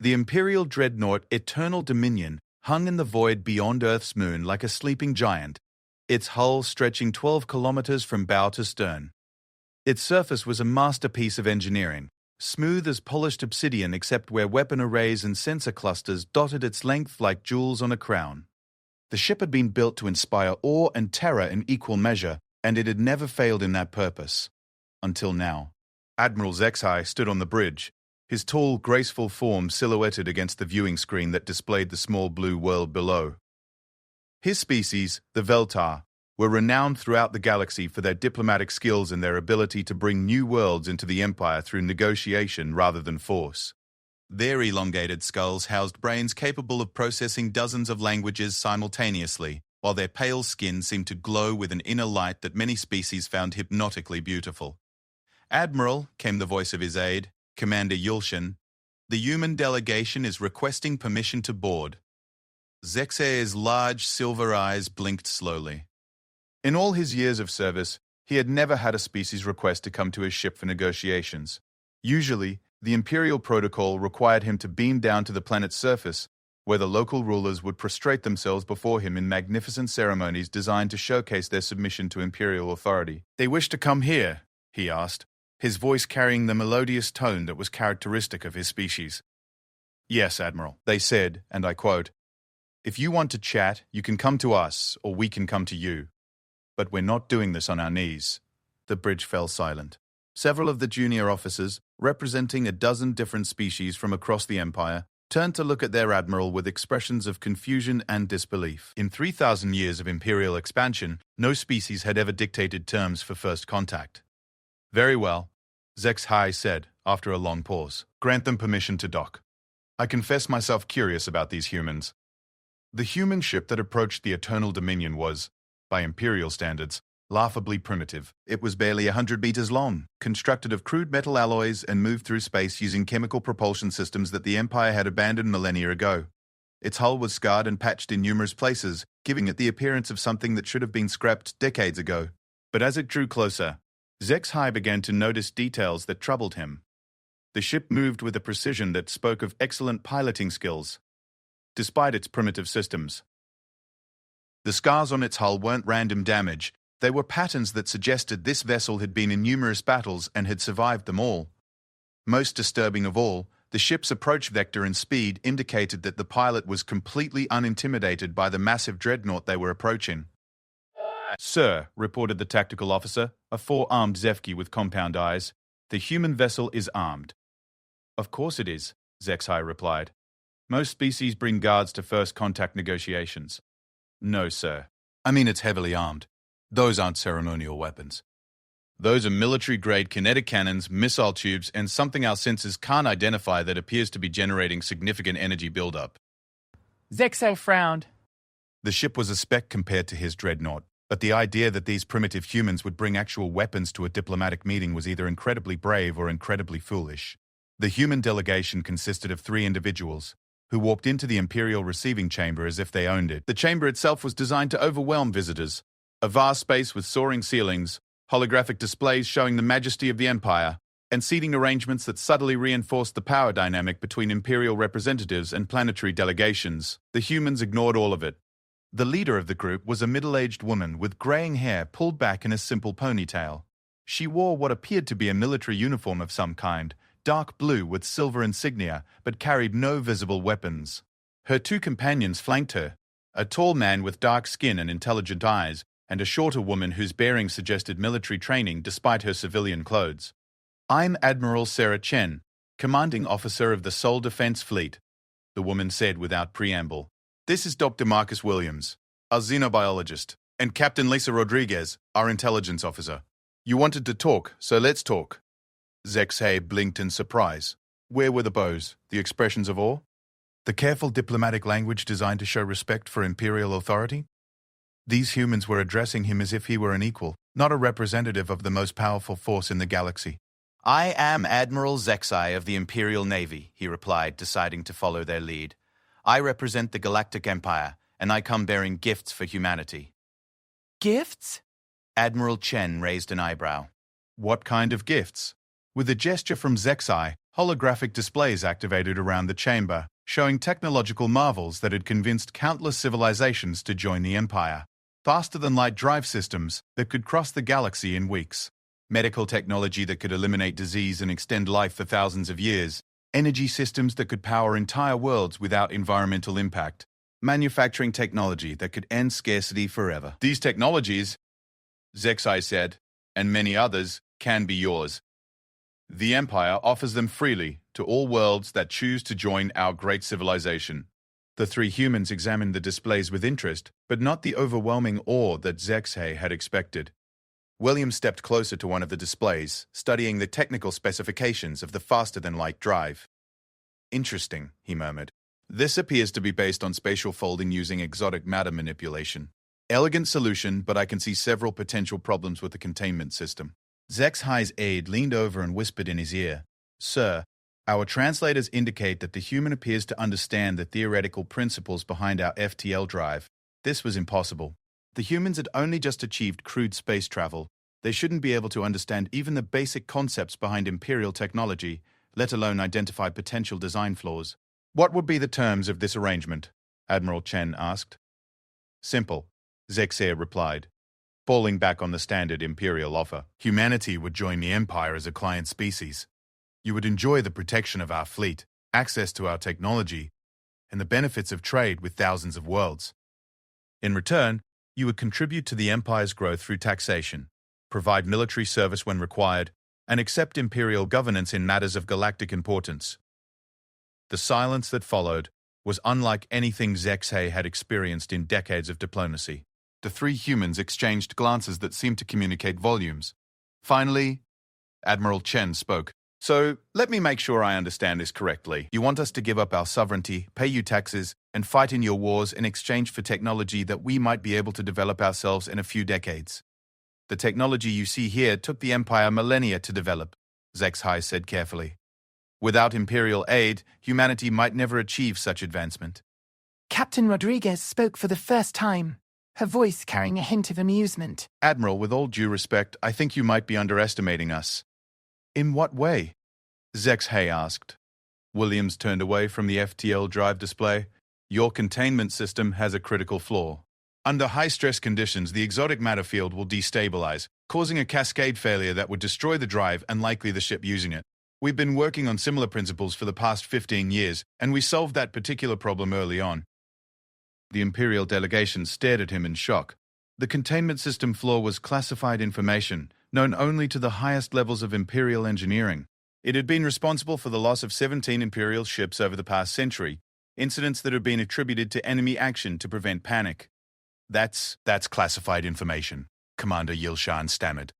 The Imperial dreadnought Eternal Dominion hung in the void beyond Earth's moon like a sleeping giant, its hull stretching 12 kilometers from bow to stern. Its surface was a masterpiece of engineering, smooth as polished obsidian except where weapon arrays and sensor clusters dotted its length like jewels on a crown. The ship had been built to inspire awe and terror in equal measure, and it had never failed in that purpose. Until now. Admiral Zexai stood on the bridge, his tall, graceful form silhouetted against the viewing screen that displayed the small blue world below. His species, the Veltar, were renowned throughout the galaxy for their diplomatic skills and their ability to bring new worlds into the Empire through negotiation rather than force. Their elongated skulls housed brains capable of processing dozens of languages simultaneously, while their pale skin seemed to glow with an inner light that many species found hypnotically beautiful. "Admiral," came the voice of his aide, Commander Yulshin, "the human delegation is requesting permission to board." Zexai's large silver eyes blinked slowly. In all his years of service, he had never had a species request to come to his ship for negotiations. Usually, the Imperial protocol required him to beam down to the planet's surface, where the local rulers would prostrate themselves before him in magnificent ceremonies designed to showcase their submission to Imperial authority. "They wish to come here?" he asked, his voice carrying the melodious tone that was characteristic of his species. "Yes, Admiral," they said, and I quote, "If you want to chat, you can come to us, or we can come to you. But we're not doing this on our knees." The bridge fell silent. Several of the junior officers, representing a dozen different species from across the Empire, turned to look at their admiral with expressions of confusion and disbelief. In 3,000 years of Imperial expansion, no species had ever dictated terms for first contact. "Very well," Zexai said, after a long pause. "Grant them permission to dock. I confess myself curious about these humans." The human ship that approached the Eternal Dominion was, by Imperial standards, laughably primitive. It was barely 100 meters long, constructed of crude metal alloys and moved through space using chemical propulsion systems that the Empire had abandoned millennia ago. Its hull was scarred and patched in numerous places, giving it the appearance of something that should have been scrapped decades ago. But as it drew closer, Zexai began to notice details that troubled him. The ship moved with a precision that spoke of excellent piloting skills, despite its primitive systems. The scars on its hull weren't random damage. They were patterns that suggested this vessel had been in numerous battles and had survived them all. Most disturbing of all, the ship's approach vector and speed indicated that the pilot was completely unintimidated by the massive dreadnought they were approaching. "Sir," reported the tactical officer, a four-armed Zefki with compound eyes, "the human vessel is armed." "Of course it is," Zexai replied. "Most species bring guards to first contact negotiations." "No, sir. I mean it's heavily armed. Those aren't ceremonial weapons. Those are military-grade kinetic cannons, missile tubes, and something our sensors can't identify that appears to be generating significant energy buildup." Zexai frowned. The ship was a speck compared to his dreadnought, but the idea that these primitive humans would bring actual weapons to a diplomatic meeting was either incredibly brave or incredibly foolish. The human delegation consisted of 3 individuals, who walked into the Imperial receiving chamber as if they owned it. The chamber itself was designed to overwhelm visitors. A vast space with soaring ceilings, holographic displays showing the majesty of the Empire, and seating arrangements that subtly reinforced the power dynamic between Imperial representatives and planetary delegations. The humans ignored all of it. The leader of the group was a middle-aged woman with graying hair pulled back in a simple ponytail. She wore what appeared to be a military uniform of some kind, dark blue with silver insignia, but carried no visible weapons. Her 2 companions flanked her, a tall man with dark skin and intelligent eyes, and a shorter woman whose bearing suggested military training despite her civilian clothes. "I'm Admiral Sarah Chen, commanding officer of the Sol Defense Fleet," the woman said without preamble. "This is Dr. Marcus Williams, our xenobiologist, and Captain Lisa Rodriguez, our intelligence officer. You wanted to talk, so let's talk." Zexai blinked in surprise. Where were the bows, the expressions of awe? The careful diplomatic language designed to show respect for Imperial authority? These humans were addressing him as if he were an equal, not a representative of the most powerful force in the galaxy. "I am Admiral Zexai of the Imperial Navy," he replied, deciding to follow their lead. "I represent the Galactic Empire, and I come bearing gifts for humanity." "Gifts?" Admiral Chen raised an eyebrow. "What kind of gifts?" With a gesture from Zexai, Holographic displays activated around the chamber, showing technological marvels that had convinced countless civilizations to join the Empire. Faster-than-light drive systems that could cross the galaxy in weeks. Medical technology that could eliminate disease and extend life for thousands of years. Energy systems that could power entire worlds without environmental impact. Manufacturing technology that could end scarcity forever. These technologies, Zexai said, and many others, can be yours. The Empire offers them freely to all worlds that choose to join our great civilization. The three humans examined the displays with interest, but not the overwhelming awe that Zexai had expected. William stepped closer to one of the displays, studying the technical specifications of the faster-than-light drive. Interesting, he murmured. This appears to be based on spatial folding using exotic matter manipulation. Elegant solution, but I can see several potential problems with the containment system. Zexai's aide leaned over and whispered in his ear, "Sir, our translators indicate that the human appears to understand the theoretical principles behind our FTL drive. This was impossible. The humans had only just achieved crude space travel. They shouldn't be able to understand even the basic concepts behind Imperial technology, let alone identify potential design flaws." "What would be the terms of this arrangement?" Admiral Chen asked. "Simple," Zexai replied, falling back on the standard Imperial offer. "Humanity would join the Empire as a client species. You would enjoy the protection of our fleet, access to our technology, and the benefits of trade with thousands of worlds. In return, you would contribute to the Empire's growth through taxation, provide military service when required, and accept Imperial governance in matters of galactic importance." The silence that followed was unlike anything Zexai had experienced in decades of diplomacy. The three humans exchanged glances that seemed to communicate volumes. Finally, Admiral Chen spoke. "So, let me make sure I understand this correctly. You want us to give up our sovereignty, pay you taxes, and fight in your wars in exchange for technology that we might be able to develop ourselves in a few decades. The technology you see here took the Empire millennia to develop," Zexai said carefully. "Without Imperial aid, humanity might never achieve such advancement." Captain Rodriguez spoke for the first time, her voice carrying a hint of amusement. "Admiral, with all due respect, I think you might be underestimating us." "In what way?" Zexai asked. Williams turned away from the FTL drive display. "Your containment system has a critical flaw. Under high-stress conditions, the exotic matter field will destabilize, causing a cascade failure that would destroy the drive and likely the ship using it. We've been working on similar principles for the past 15 years, and we solved that particular problem early on." The Imperial delegation stared at him in shock. The containment system flaw was classified information, known only to the highest levels of Imperial engineering. It had been responsible for the loss of 17 Imperial ships over the past century, incidents that had been attributed to enemy action to prevent panic. That's classified information," Commander Yilshan stammered.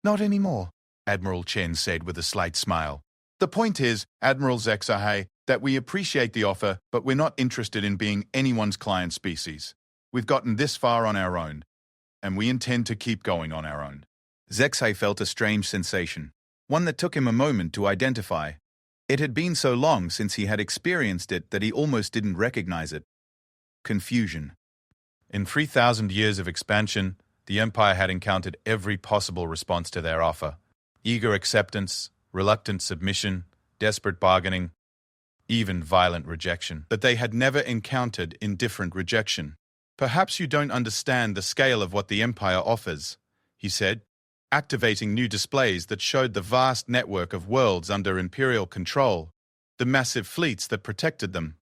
"Not anymore," Admiral Chen said with a slight smile. "The point is, Admiral Zexai, that we appreciate the offer, but we're not interested in being anyone's client species. We've gotten this far on our own, and we intend to keep going on our own." Zexai felt a strange sensation, one that took him a moment to identify. It had been so long since he had experienced it that he almost didn't recognize it. Confusion. In 3,000 years of expansion, the Empire had encountered every possible response to their offer. Eager acceptance, reluctant submission, desperate bargaining, even violent rejection. But they had never encountered indifferent rejection. "Perhaps you don't understand the scale of what the Empire offers," he said, activating new displays that showed the vast network of worlds under Imperial control, the massive fleets that protected them,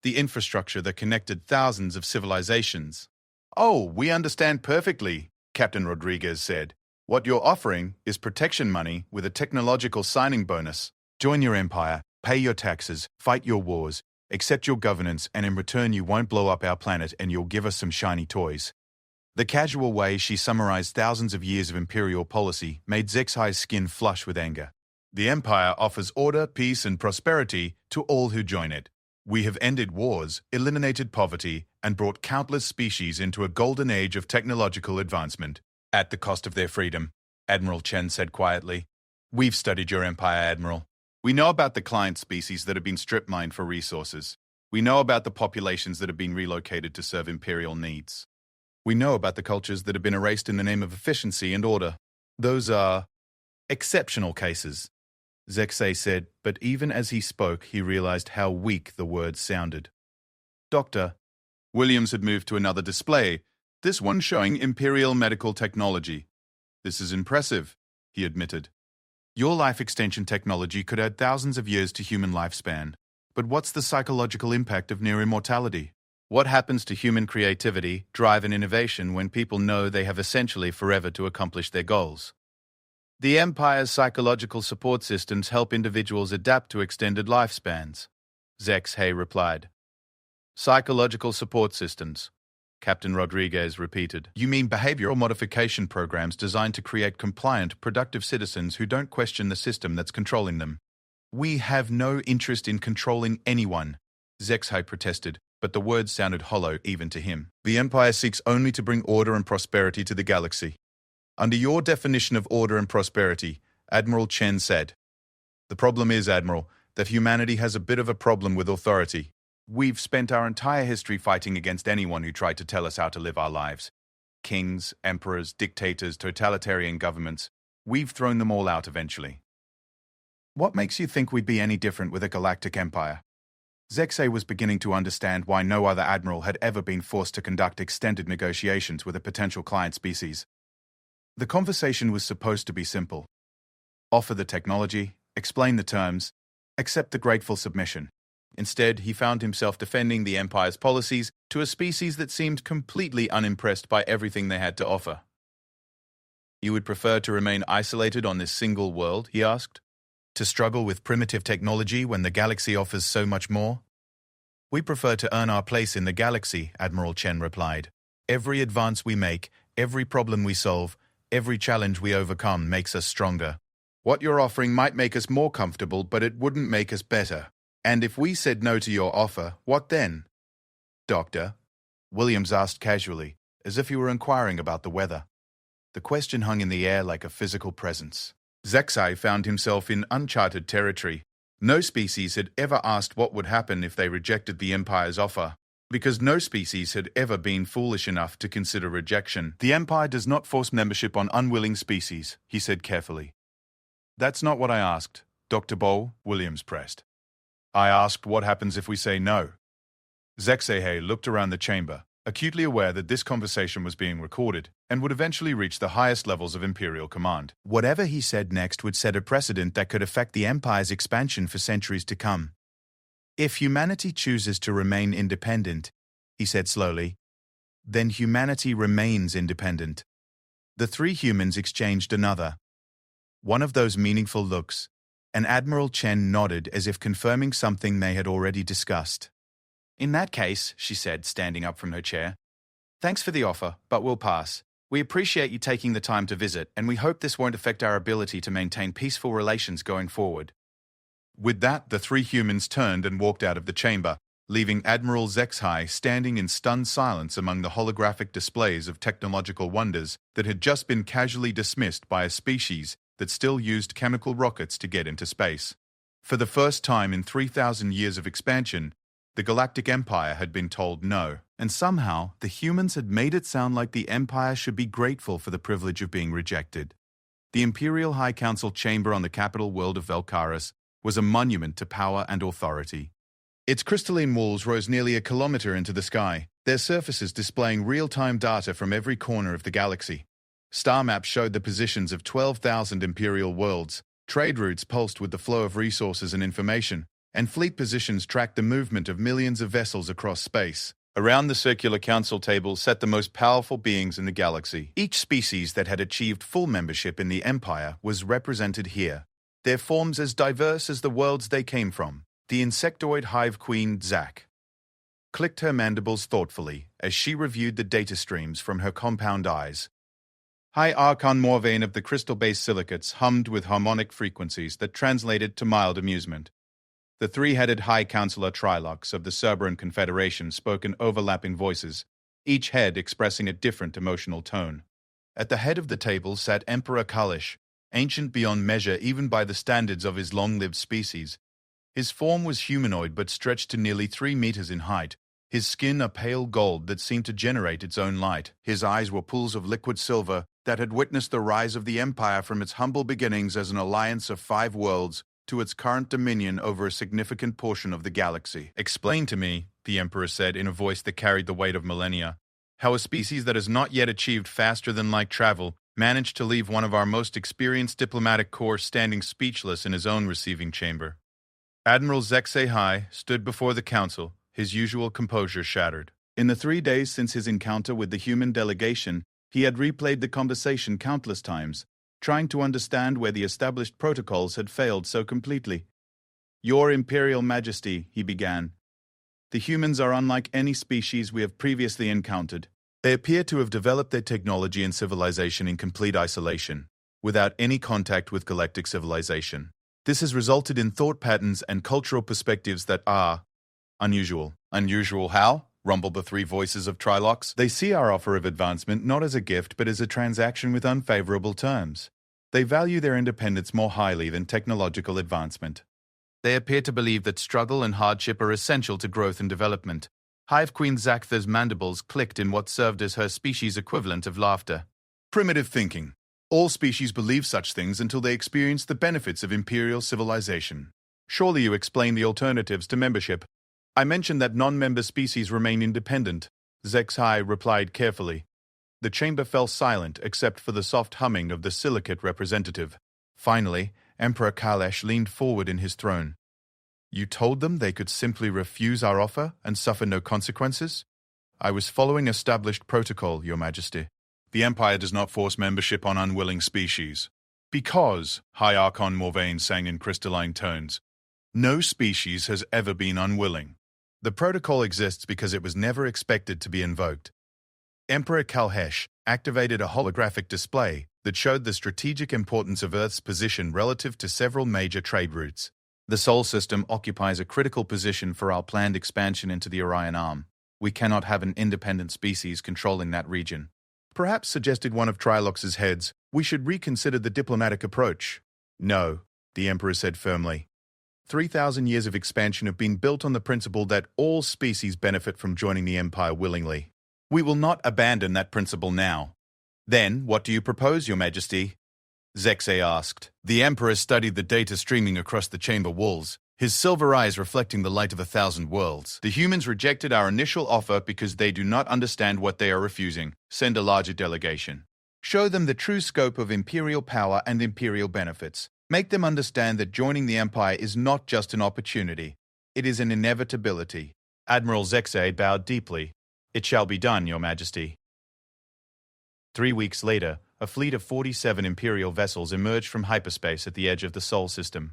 the infrastructure that connected thousands of civilizations. "Oh, we understand perfectly," Captain Rodriguez said. "What you're offering is protection money with a technological signing bonus. Join your empire, pay your taxes, fight your wars, accept your governance, and in return you won't blow up our planet and you'll give us some shiny toys." The casual way she summarized thousands of years of imperial policy made Zexai's skin flush with anger. "The Empire offers order, peace, and prosperity to all who join it. We have ended wars, eliminated poverty, and brought countless species into a golden age of technological advancement, at the cost of their freedom," Admiral Chen said quietly. "We've studied your empire, Admiral. We know about the client species that have been strip-mined for resources. We know about the populations that have been relocated to serve imperial needs. We know about the cultures that have been erased in the name of efficiency and order. Those are exceptional cases," Zexay said, but even as he spoke, he realized how weak the words sounded. Doctor. Williams had moved to another display, this one showing Imperial medical technology. This is impressive, he admitted. Your life extension technology could add thousands of years to human lifespan. But what's the psychological impact of near immortality? What happens to human creativity, drive, and innovation when people know they have essentially forever to accomplish their goals? The Empire's psychological support systems help individuals adapt to extended lifespans, Zexay replied. Psychological support systems, Captain Rodriguez repeated. You mean behavioral modification programs designed to create compliant, productive citizens who don't question the system that's controlling them? We have no interest in controlling anyone, Zexay protested, but the words sounded hollow even to him. The Empire seeks only to bring order and prosperity to the galaxy. Under your definition of order and prosperity, Admiral Chen said. The problem is, Admiral, that humanity has a bit of a problem with authority. We've spent our entire history fighting against anyone who tried to tell us how to live our lives. Kings, emperors, dictators, totalitarian governments. We've thrown them all out eventually. What makes you think we'd be any different with a galactic empire? Zexay was beginning to understand why no other admiral had ever been forced to conduct extended negotiations with a potential client species. The conversation was supposed to be simple. Offer the technology, explain the terms, accept the grateful submission. Instead, he found himself defending the Empire's policies to a species that seemed completely unimpressed by everything they had to offer. You would prefer to remain isolated on this single world, he asked? To struggle with primitive technology when the galaxy offers so much more? We prefer to earn our place in the galaxy, Admiral Chen replied. Every advance we make, every problem we solve, every challenge we overcome makes us stronger. What you're offering might make us more comfortable, but it wouldn't make us better. And if we said no to your offer, what then? Doctor, Williams asked casually, as if he were inquiring about the weather. The question hung in the air like a physical presence. Zexay found himself in uncharted territory. No species had ever asked what would happen if they rejected the Empire's offer, because no species had ever been foolish enough to consider rejection. The Empire does not force membership on unwilling species, he said carefully. That's not what I asked, Dr. Bow, Williams pressed. I asked what happens if we say no. Zexay looked around the chamber, acutely aware that this conversation was being recorded and would eventually reach the highest levels of Imperial command. Whatever he said next would set a precedent that could affect the Empire's expansion for centuries to come. If humanity chooses to remain independent, he said slowly, then humanity remains independent. The three humans exchanged another. One of those meaningful looks, and Admiral Chen nodded as if confirming something they had already discussed. In that case, she said, standing up from her chair, thanks for the offer, but we'll pass. We appreciate you taking the time to visit, and we hope this won't affect our ability to maintain peaceful relations going forward. With that, the three humans turned and walked out of the chamber, leaving Admiral Zexay standing in stunned silence among the holographic displays of technological wonders that had just been casually dismissed by a species that still used chemical rockets to get into space. For the first time in 3,000 years of expansion, the Galactic Empire had been told no, and somehow the humans had made it sound like the Empire should be grateful for the privilege of being rejected. The Imperial High Council chamber on the capital world of Velcaris was a monument to power and authority. Its crystalline walls rose nearly a kilometer into the sky, their surfaces displaying real-time data from every corner of the galaxy. Star maps showed the positions of 12,000 Imperial worlds, trade routes pulsed with the flow of resources and information, and fleet positions tracked the movement of millions of vessels across space. Around the circular council table sat the most powerful beings in the galaxy. Each species that had achieved full membership in the Empire was represented here, their forms as diverse as the worlds they came from. The insectoid hive queen, Zack, clicked her mandibles thoughtfully as she reviewed the data streams from her compound eyes. High Archon Morvain of the crystal-based silicates hummed with harmonic frequencies that translated to mild amusement. The three-headed High Counselor Trilox of the Cerberan Confederation spoke in overlapping voices, each head expressing a different emotional tone. At the head of the table sat Emperor Kalish, ancient beyond measure even by the standards of his long-lived species. His form was humanoid but stretched to nearly 3 meters in height, his skin a pale gold that seemed to generate its own light. His eyes were pools of liquid silver that had witnessed the rise of the Empire from its humble beginnings as an alliance of 5 worlds to its current dominion over a significant portion of the galaxy. Explain to me, the Emperor said in a voice that carried the weight of millennia, how a species that has not yet achieved faster-than-light travel managed to leave one of our most experienced diplomatic corps standing speechless in his own receiving chamber. Admiral Zexei stood before the council, his usual composure shattered. In the 3 days since his encounter with the human delegation, he had replayed the conversation countless times, trying to understand where the established protocols had failed so completely. "Your Imperial Majesty," he began, "the humans are unlike any species we have previously encountered. They appear to have developed their technology and civilization in complete isolation, without any contact with galactic civilization. This has resulted in thought patterns and cultural perspectives that are unusual." "Unusual how?" rumbled the three voices of Trilox. "They see our offer of advancement not as a gift but as a transaction with unfavorable terms. They value their independence more highly than technological advancement. They appear to believe that struggle and hardship are essential to growth and development." Hive Queen Zaktha's mandibles clicked in what served as her species' equivalent of laughter. "Primitive thinking. All species believe such things until they experience the benefits of imperial civilization. Surely you explain the alternatives to membership." "I mentioned that non-member species remain independent," Zexei replied carefully. The chamber fell silent except for the soft humming of the silicate representative. Finally, Emperor Kalesh leaned forward in his throne. "You told them they could simply refuse our offer and suffer no consequences?" "I was following established protocol, Your Majesty." "The Empire does not force membership on unwilling species." "Because," High Archon Morvain sang in crystalline tones, "no species has ever been unwilling. The protocol exists because it was never expected to be invoked." Emperor Kalhesh activated a holographic display that showed the strategic importance of Earth's position relative to several major trade routes. "The Sol system occupies a critical position for our planned expansion into the Orion Arm. We cannot have an independent species controlling that region." "Perhaps," suggested one of Trilox's heads, "we should reconsider the diplomatic approach." "No," the Emperor said firmly. 3,000 years of expansion have been built on the principle that all species benefit from joining the Empire willingly. We will not abandon that principle now." "Then, what do you propose, Your Majesty?" Zexei asked. The Emperor studied the data streaming across the chamber walls, his silver eyes reflecting the light of 1,000 worlds. "The humans rejected our initial offer because they do not understand what they are refusing. Send a larger delegation. Show them the true scope of imperial power and imperial benefits. Make them understand that joining the Empire is not just an opportunity. It is an inevitability." Admiral Zexei bowed deeply. "It shall be done, Your Majesty." 3 weeks later, a fleet of 47 Imperial vessels emerged from hyperspace at the edge of the Sol system.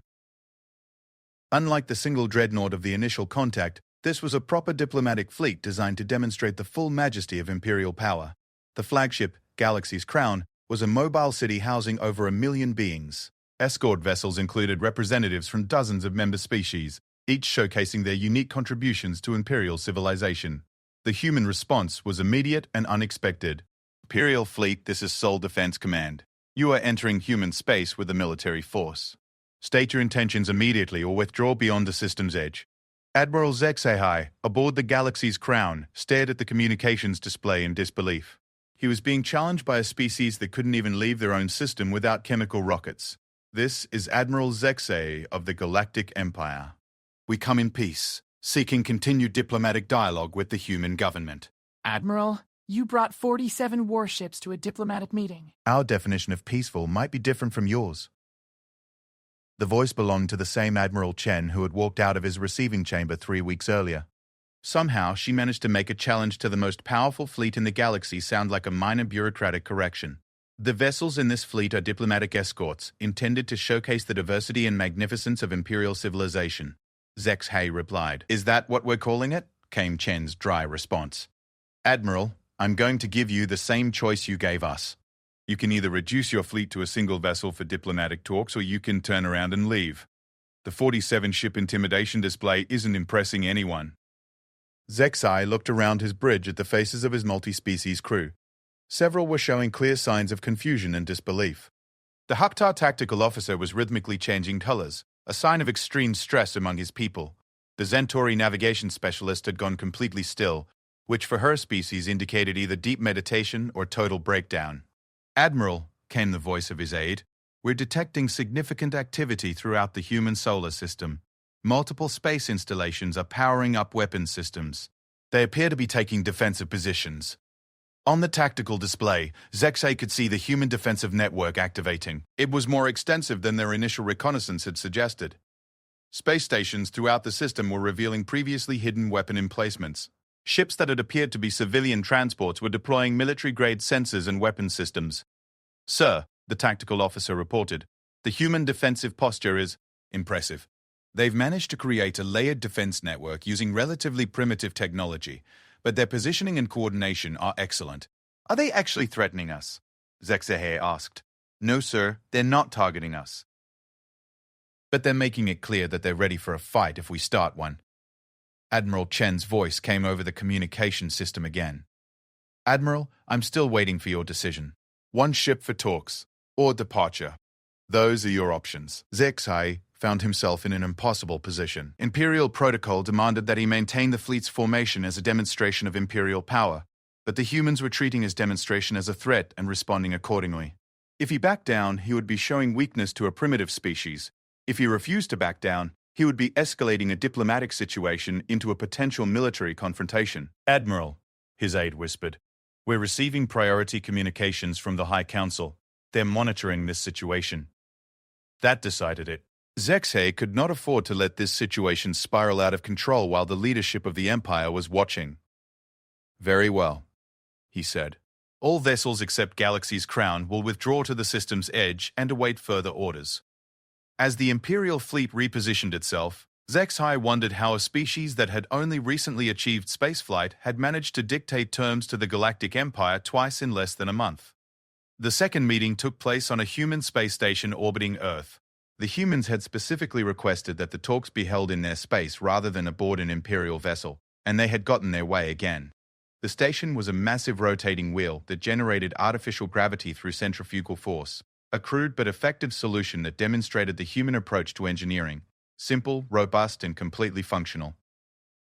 Unlike the single dreadnought of the initial contact, this was a proper diplomatic fleet designed to demonstrate the full majesty of Imperial power. The flagship, Galaxy's Crown, was a mobile city housing over 1 million beings. Escort vessels included representatives from dozens of member species, each showcasing their unique contributions to Imperial civilization. The human response was immediate and unexpected. "Imperial Fleet, this is Sol Defense Command. You are entering human space with a military force. State your intentions immediately or withdraw beyond the system's edge." Admiral Zexei, aboard the Galaxy's Crown, stared at the communications display in disbelief. He was being challenged by a species that couldn't even leave their own system without chemical rockets. "This is Admiral Zexei of the Galactic Empire. We come in peace, seeking continued diplomatic dialogue with the human government." Admiral, you brought 47 warships to a diplomatic meeting. "Our definition of peaceful might be different from yours." The voice belonged to the same Admiral Chen who had walked out of his receiving chamber 3 weeks earlier. Somehow, she managed to make a challenge to the most powerful fleet in the galaxy sound like a minor bureaucratic correction. "The vessels in this fleet are diplomatic escorts, intended to showcase the diversity and magnificence of Imperial civilization," Zexei replied. "Is that what we're calling it?" came Chen's dry response. "Admiral, I'm going to give you the same choice you gave us. You can either reduce your fleet to a single vessel for diplomatic talks or you can turn around and leave. The 47-ship intimidation display isn't impressing anyone." Zexei looked around his bridge at the faces of his multi-species crew. Several were showing clear signs of confusion and disbelief. The Haktar tactical officer was rhythmically changing colors, a sign of extreme stress among his people. The Zentauri navigation specialist had gone completely still, which for her species indicated either deep meditation or total breakdown. "Admiral," came the voice of his aide, We're detecting significant activity throughout the human solar system. Multiple space installations are powering up weapons systems. They appear to be taking defensive positions. On the tactical display, Zexay could see the human defensive network activating. It was more extensive than their initial reconnaissance had suggested. Space stations throughout the system were revealing previously hidden weapon emplacements. Ships that had appeared to be civilian transports were deploying military-grade sensors and weapon systems. "Sir," the tactical officer reported, "the human defensive posture is impressive. They've managed to create a layered defense network using relatively primitive technology, but their positioning and coordination are excellent." "Are they actually threatening us?" Zexay asked. "No, sir, they're not targeting us. But they're making it clear that they're ready for a fight if we start one." Admiral Chen's voice came over the communication system again. "Admiral, I'm still waiting for your decision. One ship for talks, or departure. Those are your options." Zexay found himself in an impossible position. Imperial protocol demanded that he maintain the fleet's formation as a demonstration of Imperial power, but the humans were treating his demonstration as a threat and responding accordingly. If he backed down, he would be showing weakness to a primitive species. If he refused to back down, he would be escalating a diplomatic situation into a potential military confrontation. "Admiral," his aide whispered, "we're receiving priority communications from the High Council. They're monitoring this situation." That decided it. Zexay could not afford to let this situation spiral out of control while the leadership of the Empire was watching. "Very well," he said. "All vessels except Galaxy's Crown will withdraw to the system's edge and await further orders." As the Imperial fleet repositioned itself, Zexay wondered how a species that had only recently achieved spaceflight had managed to dictate terms to the Galactic Empire twice in less than a month. The second meeting took place on a human space station orbiting Earth. The humans had specifically requested that the talks be held in their space rather than aboard an Imperial vessel, and they had gotten their way again. The station was a massive rotating wheel that generated artificial gravity through centrifugal force, a crude but effective solution that demonstrated the human approach to engineering: simple, robust, and completely functional.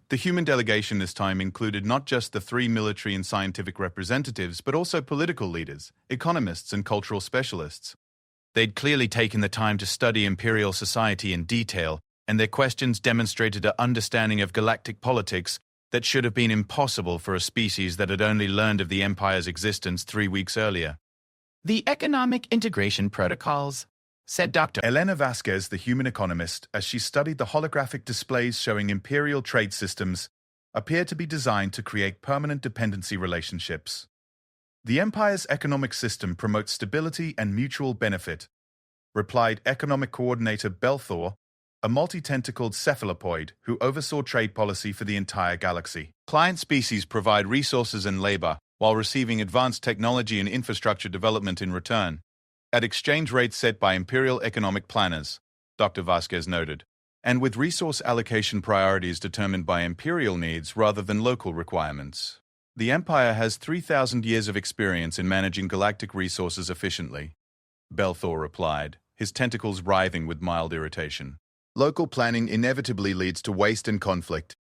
The human delegation this time included not just the 3 military and scientific representatives, but also political leaders, economists, and cultural specialists. They'd clearly taken the time to study Imperial society in detail, and their questions demonstrated an understanding of galactic politics that should have been impossible for a species that had only learned of the Empire's existence 3 weeks earlier. "The economic integration protocols," said Dr. Elena Vasquez, the human economist, as she studied the holographic displays showing Imperial trade systems, appeared to be designed to create permanent dependency relationships. "The Empire's economic system promotes stability and mutual benefit," replied Economic Coordinator Belthor, a multi-tentacled cephalopoid who oversaw trade policy for the entire galaxy. "Client species provide resources and labor, while receiving advanced technology and infrastructure development in return, at exchange rates set by Imperial economic planners," Dr. Vasquez noted, "and with resource allocation priorities determined by Imperial needs rather than local requirements. The Empire has 3,000 years of experience in managing galactic resources efficiently," Belthor replied, his tentacles writhing with mild irritation. "Local planning inevitably leads to waste and conflict."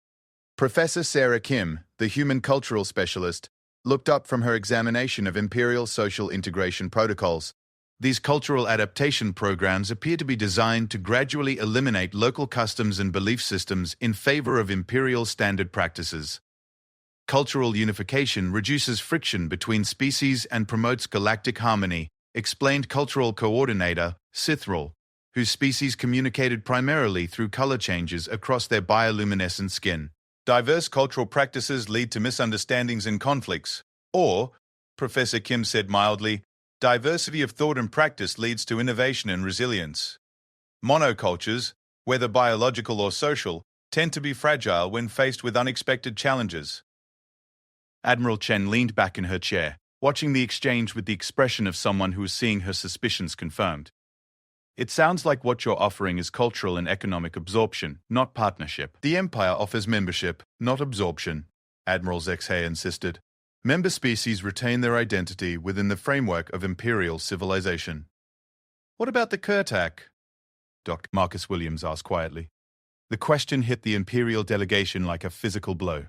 Professor Sarah Kim, the human cultural specialist, looked up from her examination of Imperial social integration protocols. "These cultural adaptation programs appear to be designed to gradually eliminate local customs and belief systems in favor of Imperial standard practices. Cultural unification reduces friction between species and promotes galactic harmony," explained Cultural Coordinator Sithril, whose species communicated primarily through color changes across their bioluminescent skin. "Diverse cultural practices lead to misunderstandings and conflicts. Or," Professor Kim said mildly, "diversity of thought and practice leads to innovation and resilience. Monocultures, whether biological or social, tend to be fragile when faced with unexpected challenges." Admiral Chen leaned back in her chair, watching the exchange with the expression of someone who was seeing her suspicions confirmed. "It sounds like what you're offering is cultural and economic absorption, not partnership." "The Empire offers membership, not absorption," Admiral Zexay insisted. "Member species retain their identity within the framework of Imperial civilization." "What about the Kurtak?" Dr. Marcus Williams asked quietly. The question hit the Imperial delegation like a physical blow.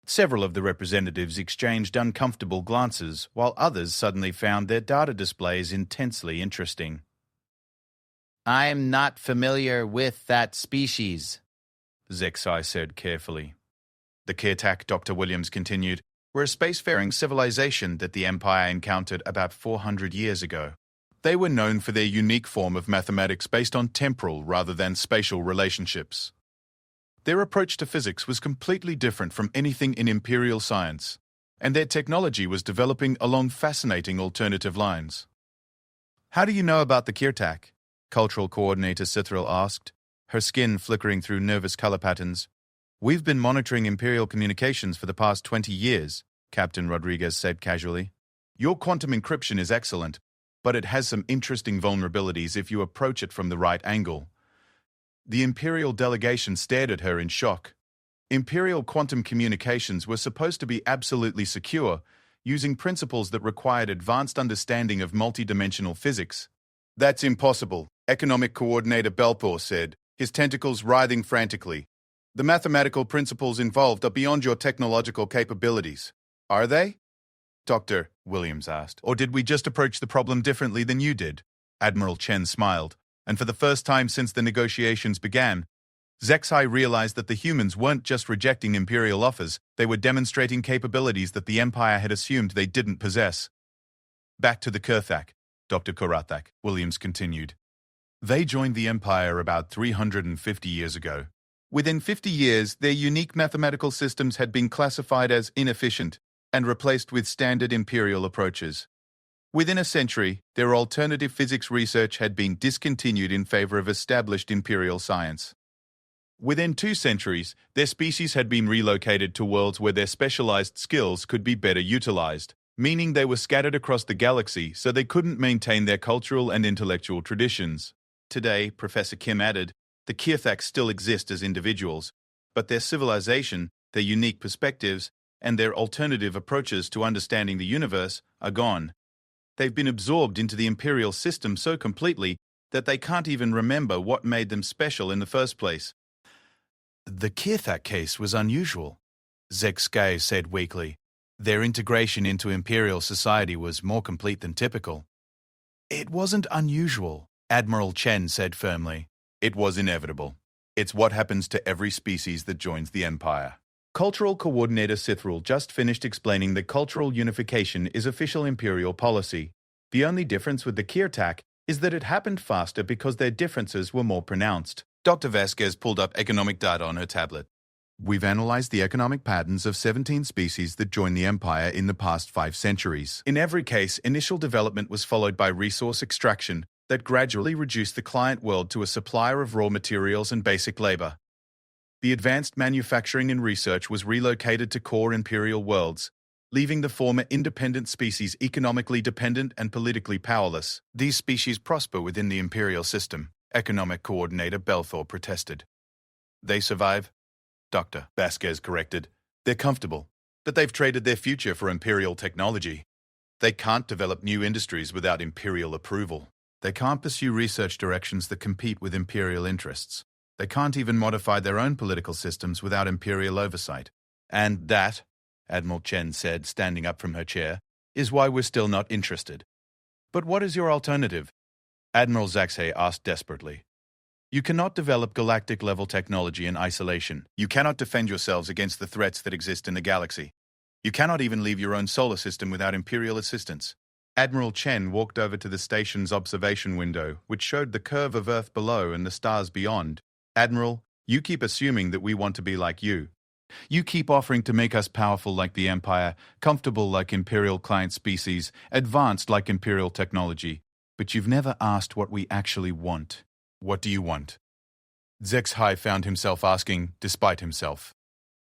Several of the representatives exchanged uncomfortable glances, while others suddenly found their data displays intensely interesting. I'm not familiar with that species, Zexai said carefully. The Kirtak, Dr. Williams continued, were a spacefaring civilization that the Empire encountered about 400 years ago. They were known for their unique form of mathematics based on temporal rather than spatial relationships. Their approach to physics was completely different from anything in imperial science, and their technology was developing along fascinating alternative lines. How do you know about the Kirtak? Cultural Coordinator Cithril asked, her skin flickering through nervous color patterns. We've been monitoring imperial communications for the past 20 years, Captain Rodriguez said casually. Your quantum encryption is excellent, but it has some interesting vulnerabilities if you approach it from the right angle. The imperial delegation stared at her in shock. Imperial quantum communications were supposed to be absolutely secure, using principles that required advanced understanding of multidimensional physics. That's impossible, Economic Coordinator Belthor said, his tentacles writhing frantically. The mathematical principles involved are beyond your technological capabilities. Are they? Dr. Williams asked. Or did we just approach the problem differently than you did? Admiral Chen smiled, and for the first time since the negotiations began, Zexai realized that the humans weren't just rejecting imperial offers, they were demonstrating capabilities that the Empire had assumed they didn't possess. Back to the Kirthak, Dr. Korathak, Williams continued. They joined the Empire about 350 years ago. Within 50 years, their unique mathematical systems had been classified as inefficient and replaced with standard imperial approaches. Within a century, their alternative physics research had been discontinued in favor of established imperial science. Within 2 centuries, their species had been relocated to worlds where their specialized skills could be better utilized, meaning they were scattered across the galaxy so they couldn't maintain their cultural and intellectual traditions. Today, Professor Kim added, the Kirthak still exist as individuals, but their civilization, their unique perspectives, and their alternative approaches to understanding the universe are gone. They've been absorbed into the imperial system so completely that they can't even remember what made them special in the first place. The Kirthak case was unusual, Zexai said weakly. Their integration into imperial society was more complete than typical. It wasn't unusual, Admiral Chen said firmly. It was inevitable. It's what happens to every species that joins the Empire. Cultural Coordinator Cithril just finished explaining that cultural unification is official imperial policy. The only difference with the Kirtak is that it happened faster because their differences were more pronounced. Dr. Vasquez pulled up economic data on her tablet. We've analyzed the economic patterns of 17 species that joined the Empire in the past 5 centuries. In every case, initial development was followed by resource extraction that gradually reduced the client world to a supplier of raw materials and basic labor. The advanced manufacturing and research was relocated to core imperial worlds, leaving the former independent species economically dependent and politically powerless. These species prosper within the imperial system, Economic Coordinator Belthor protested. They survive? Dr. Vasquez corrected. They're comfortable, but they've traded their future for imperial technology. They can't develop new industries without imperial approval. They can't pursue research directions that compete with imperial interests. They can't even modify their own political systems without imperial oversight. And that, Admiral Chen said, standing up from her chair, is why we're still not interested. But what is your alternative? Admiral Zaxhe asked desperately. You cannot develop galactic-level technology in isolation. You cannot defend yourselves against the threats that exist in the galaxy. You cannot even leave your own solar system without imperial assistance. Admiral Chen walked over to the station's observation window, which showed the curve of Earth below and the stars beyond. Admiral, you keep assuming that we want to be like you. You keep offering to make us powerful like the Empire, comfortable like imperial client species, advanced like imperial technology. But you've never asked what we actually want. What do you want? Zexai found himself asking, despite himself.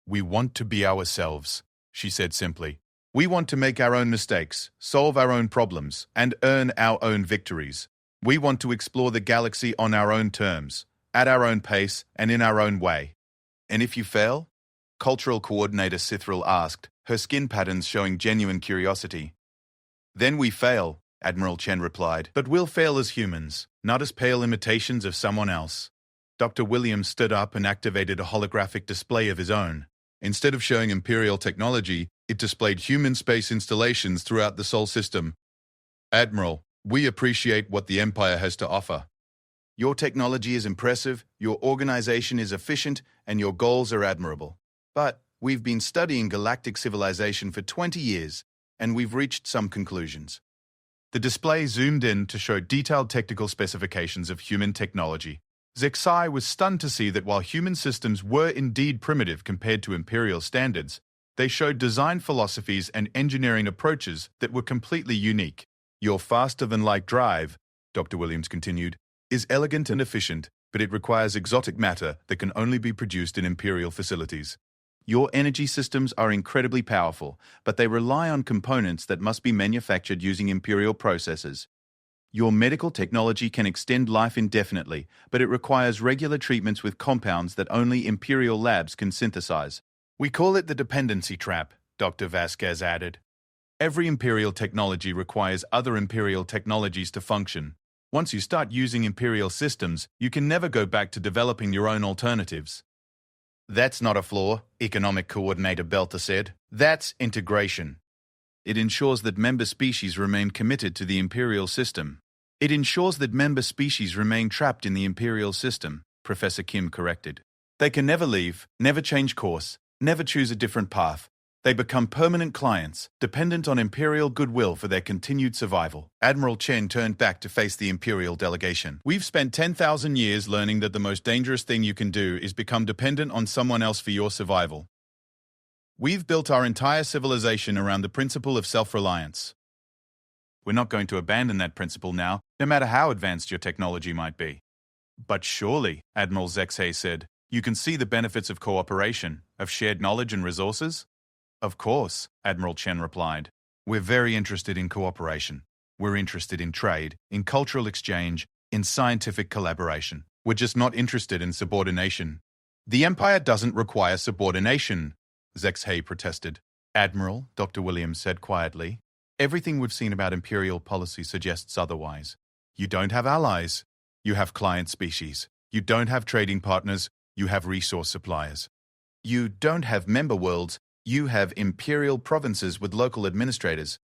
We want to be ourselves, she said simply. We want to make our own mistakes, solve our own problems, and earn our own victories. We want to explore the galaxy on our own terms, at our own pace, and in our own way. And if you fail? Cultural Coordinator Cithril asked, her skin patterns showing genuine curiosity. Then we fail, Admiral Chen replied, but we'll fail as humans, not as pale imitations of someone else. Dr. Williams stood up and activated a holographic display of his own. Instead of showing imperial technology, it displayed human space installations throughout the Sol system. Admiral, we appreciate what the Empire has to offer. Your technology is impressive, your organization is efficient, and your goals are admirable. But we've been studying galactic civilization for 20 years, and we've reached some conclusions. The display zoomed in to show detailed technical specifications of human technology. Zexai was stunned to see that while human systems were indeed primitive compared to imperial standards, they showed design philosophies and engineering approaches that were completely unique. Your faster-than-light drive, Dr. Williams continued, is elegant and efficient, but it requires exotic matter that can only be produced in imperial facilities. Your energy systems are incredibly powerful, but they rely on components that must be manufactured using imperial processes. Your medical technology can extend life indefinitely, but it requires regular treatments with compounds that only imperial labs can synthesize. We call it the dependency trap, Dr. Vasquez added. Every imperial technology requires other imperial technologies to function. Once you start using imperial systems, you can never go back to developing your own alternatives. That's not a flaw, Economic Coordinator Belter said. That's integration. It ensures that member species remain committed to the imperial system. It ensures that member species remain trapped in the imperial system, Professor Kim corrected. They can never leave, never change course, never choose a different path. They become permanent clients, dependent on imperial goodwill for their continued survival. Admiral Chen turned back to face the imperial delegation. We've spent 10,000 years learning that the most dangerous thing you can do is become dependent on someone else for your survival. We've built our entire civilization around the principle of self-reliance. We're not going to abandon that principle now, no matter how advanced your technology might be. But surely, Admiral Zexay said, you can see the benefits of cooperation, of shared knowledge and resources? Of course, Admiral Chen replied. We're very interested in cooperation. We're interested in trade, in cultural exchange, in scientific collaboration. We're just not interested in subordination. The Empire doesn't require subordination, Zexay protested. Admiral, Dr. Williams said quietly, everything we've seen about imperial policy suggests otherwise. You don't have allies. You have client species. You don't have trading partners. You have resource suppliers. You don't have member worlds. You have imperial provinces with local administrators.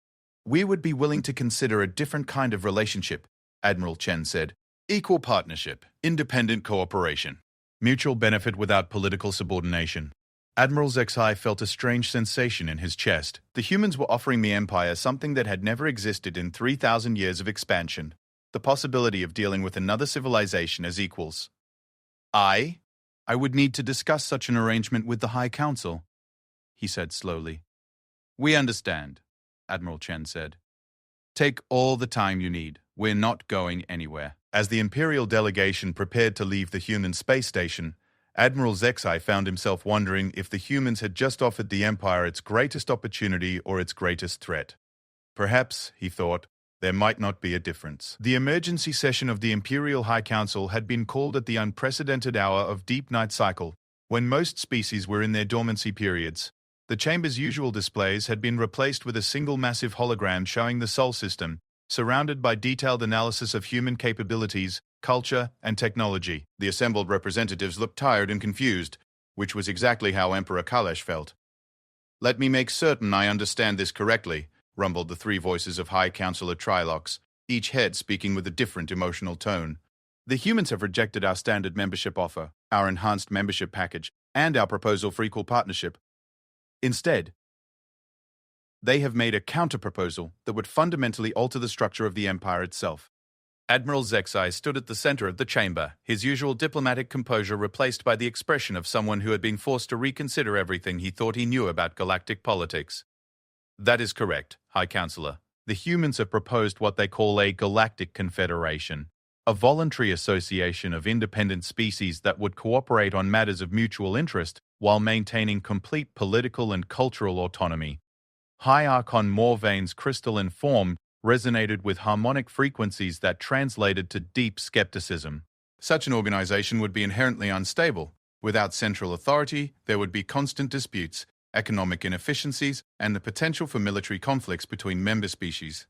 We would be willing to consider a different kind of relationship, Admiral Chen said. Equal partnership, independent cooperation, mutual benefit without political subordination. Admiral Zexai felt a strange sensation in his chest. The humans were offering the Empire something that had never existed in 3,000 years of expansion, the possibility of dealing with another civilization as equals. I would need to discuss such an arrangement with the High Council, he said slowly. We understand, Admiral Chen said. Take all the time you need. We're not going anywhere. As the Imperial delegation prepared to leave the human space station, Admiral Zexai found himself wondering if the humans had just offered the Empire its greatest opportunity or its greatest threat. Perhaps, he thought, there might not be a difference. The emergency session of the Imperial High Council had been called at the unprecedented hour of deep night cycle, when most species were in their dormancy periods. The chamber's usual displays had been replaced with a single massive hologram showing the Sol system, surrounded by detailed analysis of human capabilities, culture, and technology. The assembled representatives looked tired and confused, which was exactly how Emperor Kalesh felt. Let me make certain I understand this correctly, rumbled the three voices of High Counselor Trilox, each head speaking with a different emotional tone. The humans have rejected our standard membership offer, our enhanced membership package, and our proposal for equal partnership. Instead, they have made a counter-proposal that would fundamentally alter the structure of the Empire itself. Admiral Zexai stood at the center of the chamber, his usual diplomatic composure replaced by the expression of someone who had been forced to reconsider everything he thought he knew about galactic politics. That is correct, High Counselor. The humans have proposed what they call a Galactic Confederation, a voluntary association of independent species that would cooperate on matters of mutual interest while maintaining complete political and cultural autonomy. High Archon Morvane's crystalline form resonated with harmonic frequencies that translated to deep skepticism. Such an organization would be inherently unstable. Without central authority, there would be constant disputes, economic inefficiencies, and the potential for military conflicts between member species.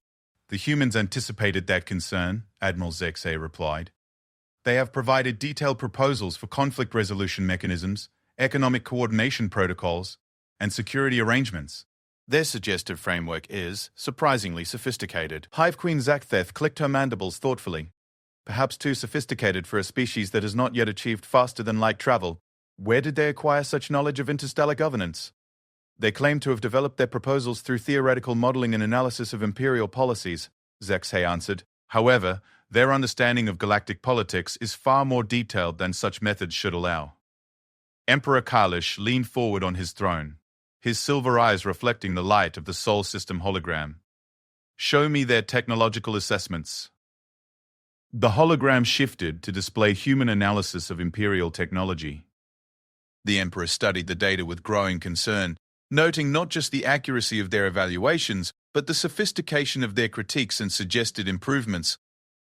The humans anticipated that concern, Admiral Zexay replied. They have provided detailed proposals for conflict resolution mechanisms, economic coordination protocols, and security arrangements. Their suggestive framework is surprisingly sophisticated. Hive Queen Zaktheth clicked her mandibles thoughtfully. Perhaps too sophisticated for a species that has not yet achieved faster-than-light travel. Where did they acquire such knowledge of interstellar governance? They claim to have developed their proposals through theoretical modeling and analysis of imperial policies, Zexhay answered. However, their understanding of galactic politics is far more detailed than such methods should allow. Emperor Kalish leaned forward on his throne, his silver eyes reflecting the light of the Sol System hologram. Show me their technological assessments. The hologram shifted to display human analysis of imperial technology. The Emperor studied the data with growing concern, noting not just the accuracy of their evaluations, but the sophistication of their critiques and suggested improvements.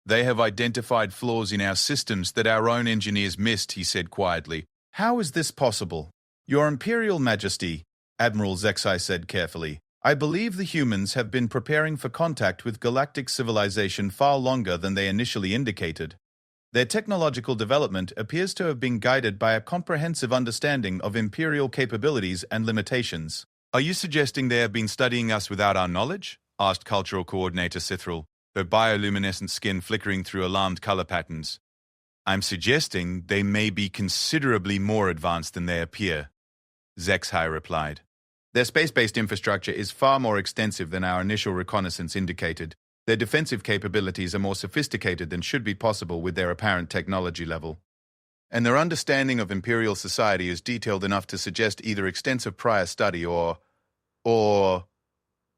They have identified flaws in our systems that our own engineers missed, he said quietly. How is this possible? Your Imperial Majesty, Admiral Zexhay said carefully, I believe the humans have been preparing for contact with galactic civilization far longer than they initially indicated. Their technological development appears to have been guided by a comprehensive understanding of Imperial capabilities and limitations. Are you suggesting they have been studying us without our knowledge? Asked Cultural Coordinator Cithril, her bioluminescent skin flickering through alarmed color patterns. I'm suggesting they may be considerably more advanced than they appear, Zexhay replied. Their space-based infrastructure is far more extensive than our initial reconnaissance indicated. Their defensive capabilities are more sophisticated than should be possible with their apparent technology level. And their understanding of Imperial society is detailed enough to suggest either extensive prior study or...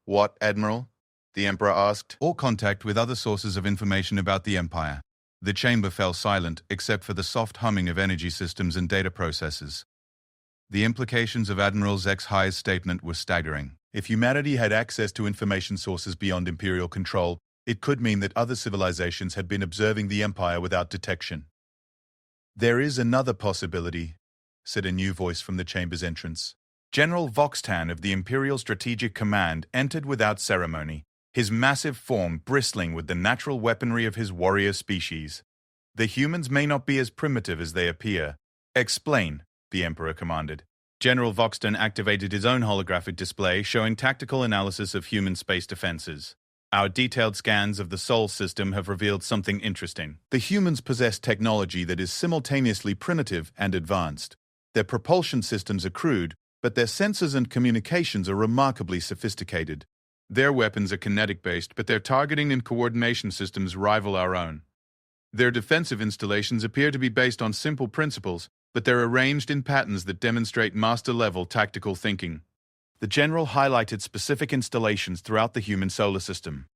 What, Admiral? The Emperor asked. Or contact with other sources of information about the Empire. The chamber fell silent, except for the soft humming of energy systems and data processors. The implications of Admiral Zexhay's statement were staggering. If humanity had access to information sources beyond Imperial control, it could mean that other civilizations had been observing the Empire without detection. There is another possibility, said a new voice from the chamber's entrance. General Voxtan of the Imperial Strategic Command entered without ceremony, his massive form bristling with the natural weaponry of his warrior species. The humans may not be as primitive as they appear. Explain, the Emperor commanded. General Voxtan activated his own holographic display showing tactical analysis of human space defenses. Our detailed scans of the Sol system have revealed something interesting. The humans possess technology that is simultaneously primitive and advanced. Their propulsion systems are crude, but their sensors and communications are remarkably sophisticated. Their weapons are kinetic-based, but their targeting and coordination systems rival our own. Their defensive installations appear to be based on simple principles, but they're arranged in patterns that demonstrate master-level tactical thinking. The General highlighted specific installations throughout the human solar system.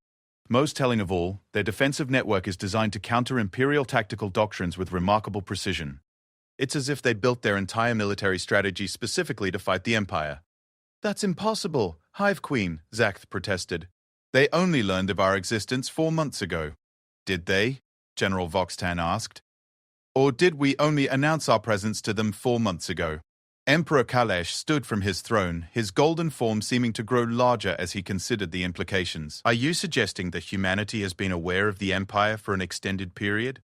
Most telling of all, their defensive network is designed to counter Imperial tactical doctrines with remarkable precision. It's as if they built their entire military strategy specifically to fight the Empire. That's impossible, Hive Queen, Zaxth protested. They only learned of our existence 4 months ago. Did they? General Voxtan asked. Or did we only announce our presence to them 4 months ago? Emperor Kalesh stood from his throne, his golden form seeming to grow larger as he considered the implications. Are you suggesting that humanity has been aware of the Empire for an extended period?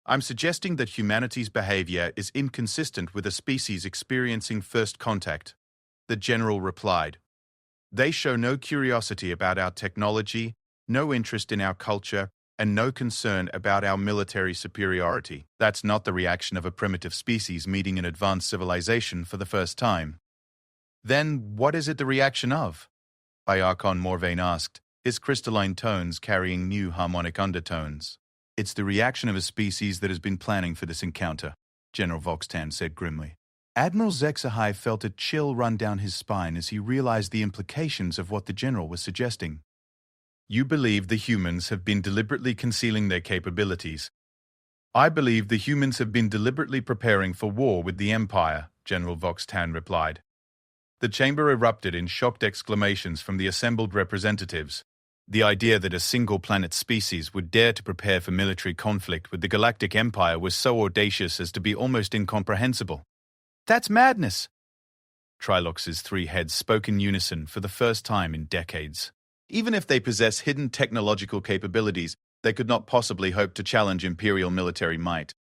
I'm suggesting that humanity's behavior is inconsistent with a species experiencing first contact. The General replied. They show no curiosity about our technology, no interest in our culture, and no concern about our military superiority. That's not the reaction of a primitive species meeting an advanced civilization for the first time. Then what is it the reaction of? Iarchon Morvain asked, his crystalline tones carrying new harmonic undertones. It's the reaction of a species that has been planning for this encounter, General Voxtan said grimly. Admiral Zexhay felt a chill run down his spine as he realized the implications of what the General was suggesting. You believe the humans have been deliberately concealing their capabilities. I believe the humans have been deliberately preparing for war with the Empire, General Voxtan replied. The chamber erupted in shocked exclamations from the assembled representatives. The idea that a single-planet species would dare to prepare for military conflict with the Galactic Empire was so audacious as to be almost incomprehensible. That's madness! Trilox's 3 heads spoke in unison for the first time in decades. Even if they possess hidden technological capabilities, they could not possibly hope to challenge Imperial military might.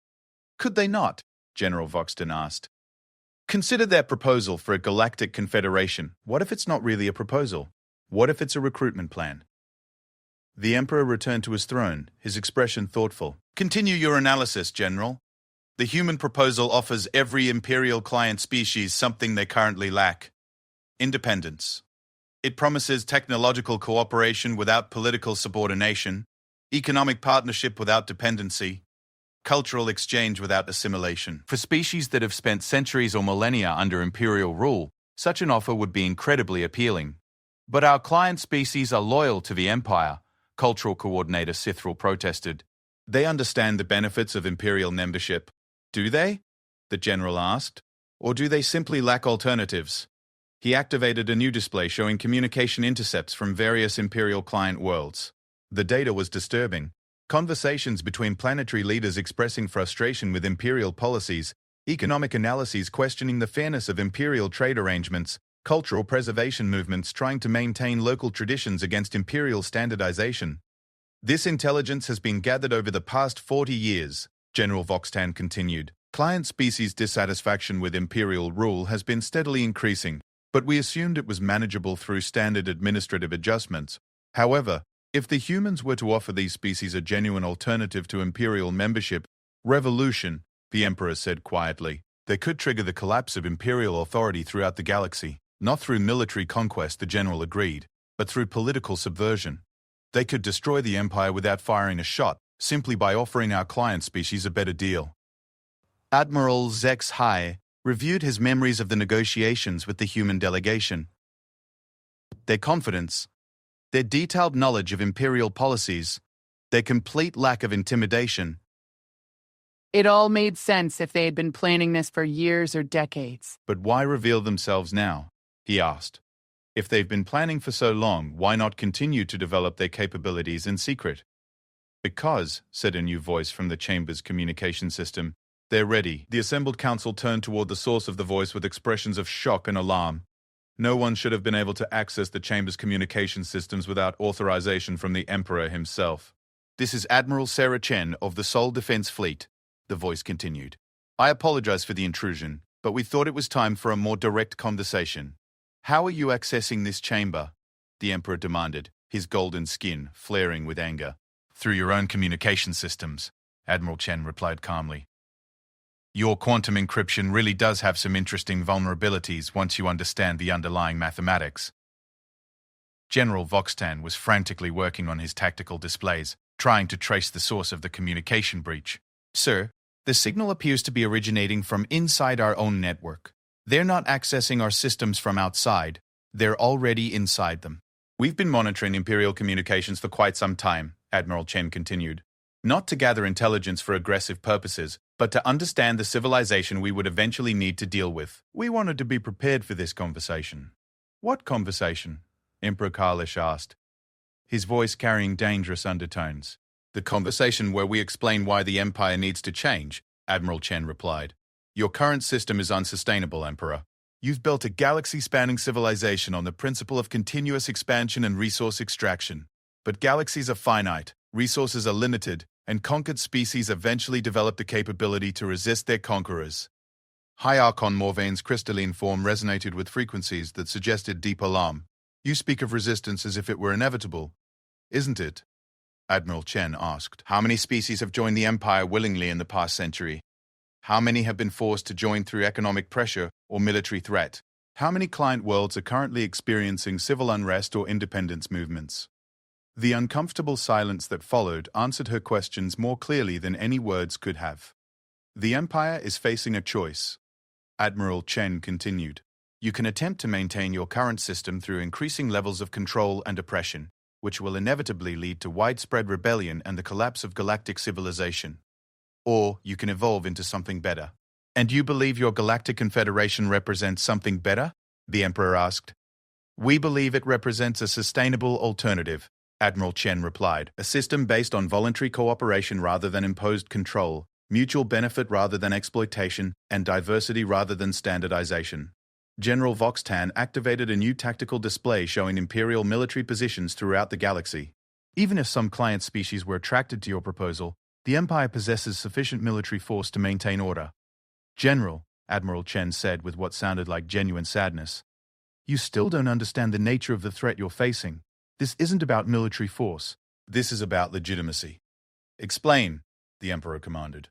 Could they not? General Voxtan asked. Consider their proposal for a galactic confederation. What if it's not really a proposal? What if it's a recruitment plan? The Emperor returned to his throne, his expression thoughtful. Continue your analysis, General. The human proposal offers every Imperial client species something they currently lack: independence. It promises technological cooperation without political subordination, economic partnership without dependency, cultural exchange without assimilation. For species that have spent centuries or millennia under Imperial rule, such an offer would be incredibly appealing. But our client species are loyal to the Empire, Cultural Coordinator Sithril protested. They understand the benefits of Imperial membership. Do they? The General asked. Or do they simply lack alternatives? He activated a new display showing communication intercepts from various Imperial client worlds. The data was disturbing. Conversations between planetary leaders expressing frustration with Imperial policies, economic analyses questioning the fairness of Imperial trade arrangements, cultural preservation movements trying to maintain local traditions against Imperial standardization. This intelligence has been gathered over the past 40 years, General Voxtan continued. Client species dissatisfaction with Imperial rule has been steadily increasing, but we assumed it was manageable through standard administrative adjustments. However, if the humans were to offer these species a genuine alternative to Imperial membership, revolution, the Emperor said quietly, they could trigger the collapse of Imperial authority throughout the galaxy. Not through military conquest, the General agreed, but through political subversion. They could destroy the Empire without firing a shot, simply by offering our client species a better deal. Admiral Zex Hai reviewed his memories of the negotiations with the human delegation. Their confidence, their detailed knowledge of Imperial policies, their complete lack of intimidation. It all made sense if they had been planning this for years or decades. But why reveal themselves now? He asked. If they've been planning for so long, why not continue to develop their capabilities in secret? Because, said a new voice from the chamber's communication system, they're ready. The assembled council turned toward the source of the voice with expressions of shock and alarm. No one should have been able to access the chamber's communication systems without authorization from the Emperor himself. This is Admiral Sarah Chen of the Sol Defense Fleet, the voice continued. I apologize for the intrusion, but we thought it was time for a more direct conversation. How are you accessing this chamber? The Emperor demanded, his golden skin flaring with anger. Through your own communication systems, Admiral Chen replied calmly. Your quantum encryption really does have some interesting vulnerabilities once you understand the underlying mathematics. General Voxtan was frantically working on his tactical displays, trying to trace the source of the communication breach. Sir, the signal appears to be originating from inside our own network. They're not accessing our systems from outside. They're already inside them. We've been monitoring Imperial communications for quite some time, Admiral Chen continued. Not to gather intelligence for aggressive purposes, but to understand the civilization we would eventually need to deal with. We wanted to be prepared for this conversation. What conversation? Emperor Kalish asked, his voice carrying dangerous undertones. The conversation where we explain why the Empire needs to change, Admiral Chen replied. Your current system is unsustainable, Emperor. You've built a galaxy-spanning civilization on the principle of continuous expansion and resource extraction. But galaxies are finite, resources are limited, and conquered species eventually develop the capability to resist their conquerors. High Archon Morvane's crystalline form resonated with frequencies that suggested deep alarm. You speak of resistance as if it were inevitable, isn't it? Admiral Chen asked. How many species have joined the Empire willingly in the past century? How many have been forced to join through economic pressure or military threat? How many client worlds are currently experiencing civil unrest or independence movements? The uncomfortable silence that followed answered her questions more clearly than any words could have. The Empire is facing a choice. Admiral Chen continued. You can attempt to maintain your current system through increasing levels of control and oppression, which will inevitably lead to widespread rebellion and the collapse of galactic civilization. Or you can evolve into something better. And you believe your Galactic Confederation represents something better? The Emperor asked. We believe it represents a sustainable alternative, Admiral Chen replied. A system based on voluntary cooperation rather than imposed control, mutual benefit rather than exploitation, and diversity rather than standardization. General Voxtan activated a new tactical display showing Imperial military positions throughout the galaxy. Even if some client species were attracted to your proposal, the Empire possesses sufficient military force to maintain order. General, Admiral Chen said with what sounded like genuine sadness, you still don't understand the nature of the threat you're facing. This isn't about military force. This is about legitimacy. Explain, the Emperor commanded.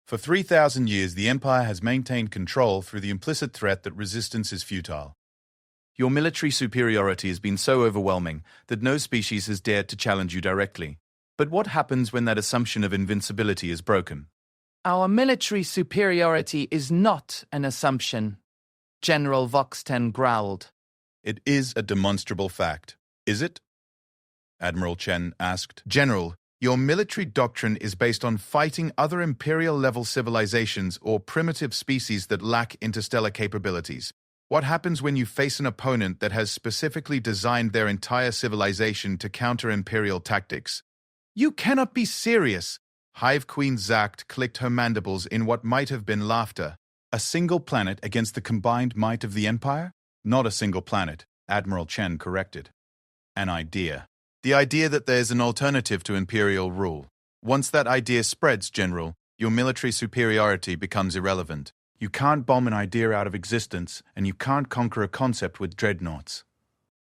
For 3,000 years, the Empire has maintained control through the implicit threat that resistance is futile. Your military superiority has been so overwhelming that no species has dared to challenge you directly. But what happens when that assumption of invincibility is broken? Our military superiority is not an assumption, General Voxten growled. It is a demonstrable fact, is it? Admiral Chen asked. General, your military doctrine is based on fighting other Imperial-level civilizations or primitive species that lack interstellar capabilities. What happens when you face an opponent that has specifically designed their entire civilization to counter Imperial tactics? You cannot be serious. Hive Queen Zacht clicked her mandibles in what might have been laughter. A single planet against the combined might of the Empire? Not a single planet, Admiral Chen corrected. An idea. The idea that there's an alternative to Imperial rule. Once that idea spreads, General, your military superiority becomes irrelevant. You can't bomb an idea out of existence, and you can't conquer a concept with dreadnoughts.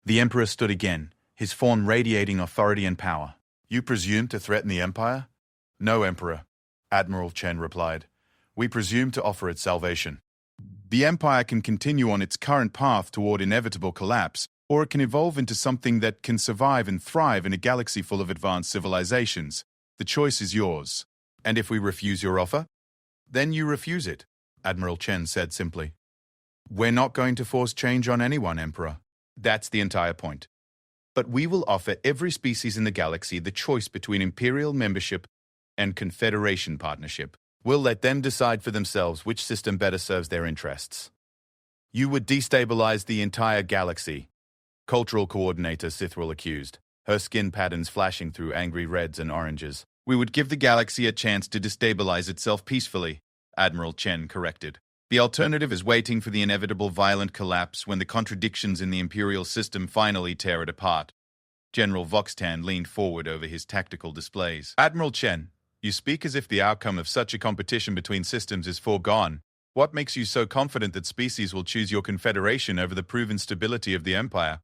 The Emperor stood again, his form radiating authority and power. You presume to threaten the Empire? No, Emperor, Admiral Chen replied. We presume to offer it salvation. The Empire can continue on its current path toward inevitable collapse, or it can evolve into something that can survive and thrive in a galaxy full of advanced civilizations. The choice is yours. And if we refuse your offer? Then you refuse it, Admiral Chen said simply. We're not going to force change on anyone, Emperor. That's the entire point. But we will offer every species in the galaxy the choice between Imperial membership and Confederation partnership. We'll let them decide for themselves which system better serves their interests. You would destabilize the entire galaxy, Cultural Coordinator Sithril accused, her skin patterns flashing through angry reds and oranges. We would give the galaxy a chance to destabilize itself peacefully, Admiral Chen corrected. The alternative is waiting for the inevitable violent collapse when the contradictions in the Imperial system finally tear it apart. General Voxtan leaned forward over his tactical displays. Admiral Chen, you speak as if the outcome of such a competition between systems is foregone. What makes you so confident that species will choose your confederation over the proven stability of the Empire?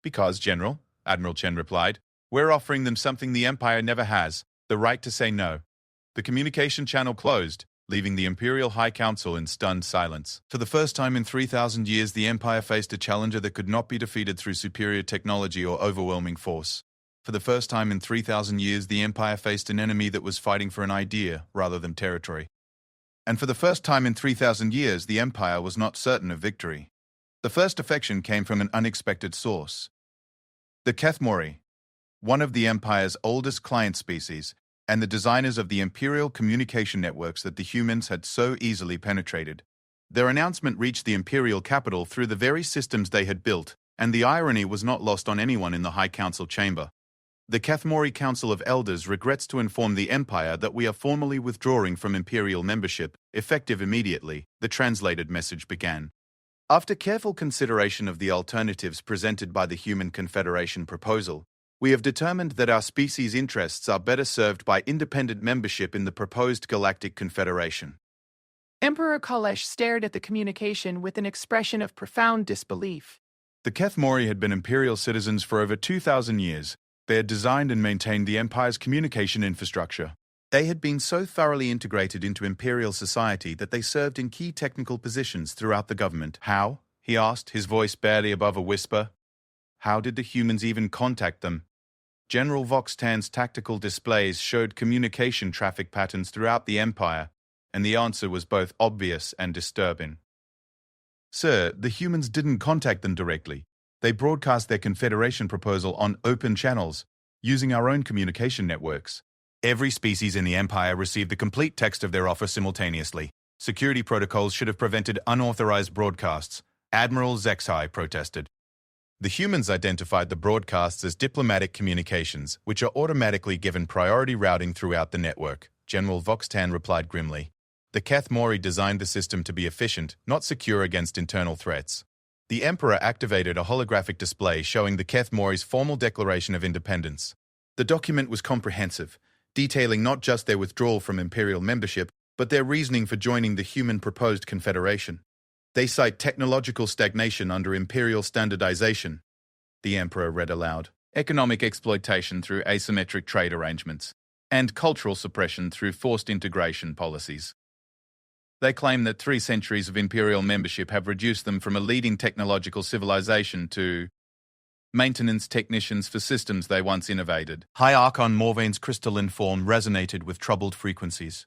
Because, General, Admiral Chen replied, we're offering them something the Empire never has, the right to say no. The communication channel closed, leaving the Imperial High Council in stunned silence. For the first time in 3,000 years, the Empire faced a challenger that could not be defeated through superior technology or overwhelming force. For the first time in 3,000 years, the Empire faced an enemy that was fighting for an idea rather than territory. And for the first time in 3,000 years, the Empire was not certain of victory. The first defection came from an unexpected source. The Kethmori, one of the Empire's oldest client species, and the designers of the Imperial communication networks that the humans had so easily penetrated. Their announcement reached the Imperial capital through the very systems they had built, and the irony was not lost on anyone in the High Council chamber. The Kethmori Council of Elders regrets to inform the Empire that we are formally withdrawing from Imperial membership, effective immediately, the translated message began. After careful consideration of the alternatives presented by the Human Confederation proposal, we have determined that our species' interests are better served by independent membership in the proposed Galactic Confederation. Emperor Kalesh stared at the communication with an expression of profound disbelief. The Kethmori had been Imperial citizens for over 2,000 years. They had designed and maintained the Empire's communication infrastructure. They had been so thoroughly integrated into Imperial society that they served in key technical positions throughout the government. How? He asked, his voice barely above a whisper. How did the humans even contact them? General Voxtan's tactical displays showed communication traffic patterns throughout the Empire, and the answer was both obvious and disturbing. Sir, the humans didn't contact them directly. They broadcast their Confederation proposal on open channels, using our own communication networks. Every species in the Empire received the complete text of their offer simultaneously. Security protocols should have prevented unauthorized broadcasts, Admiral Zexai protested. The humans identified the broadcasts as diplomatic communications, which are automatically given priority routing throughout the network, General Voxtan replied grimly. The Kethmori designed the system to be efficient, not secure against internal threats. The Emperor activated a holographic display showing the Kethmori's formal declaration of independence. The document was comprehensive, detailing not just their withdrawal from Imperial membership, but their reasoning for joining the human proposed confederation. They cite technological stagnation under Imperial standardization, the Emperor read aloud, economic exploitation through asymmetric trade arrangements, and cultural suppression through forced integration policies. They claim that 3 centuries of imperial membership have reduced them from a leading technological civilization to maintenance technicians for systems they once innovated. High Archon Morvaine's crystalline form resonated with troubled frequencies.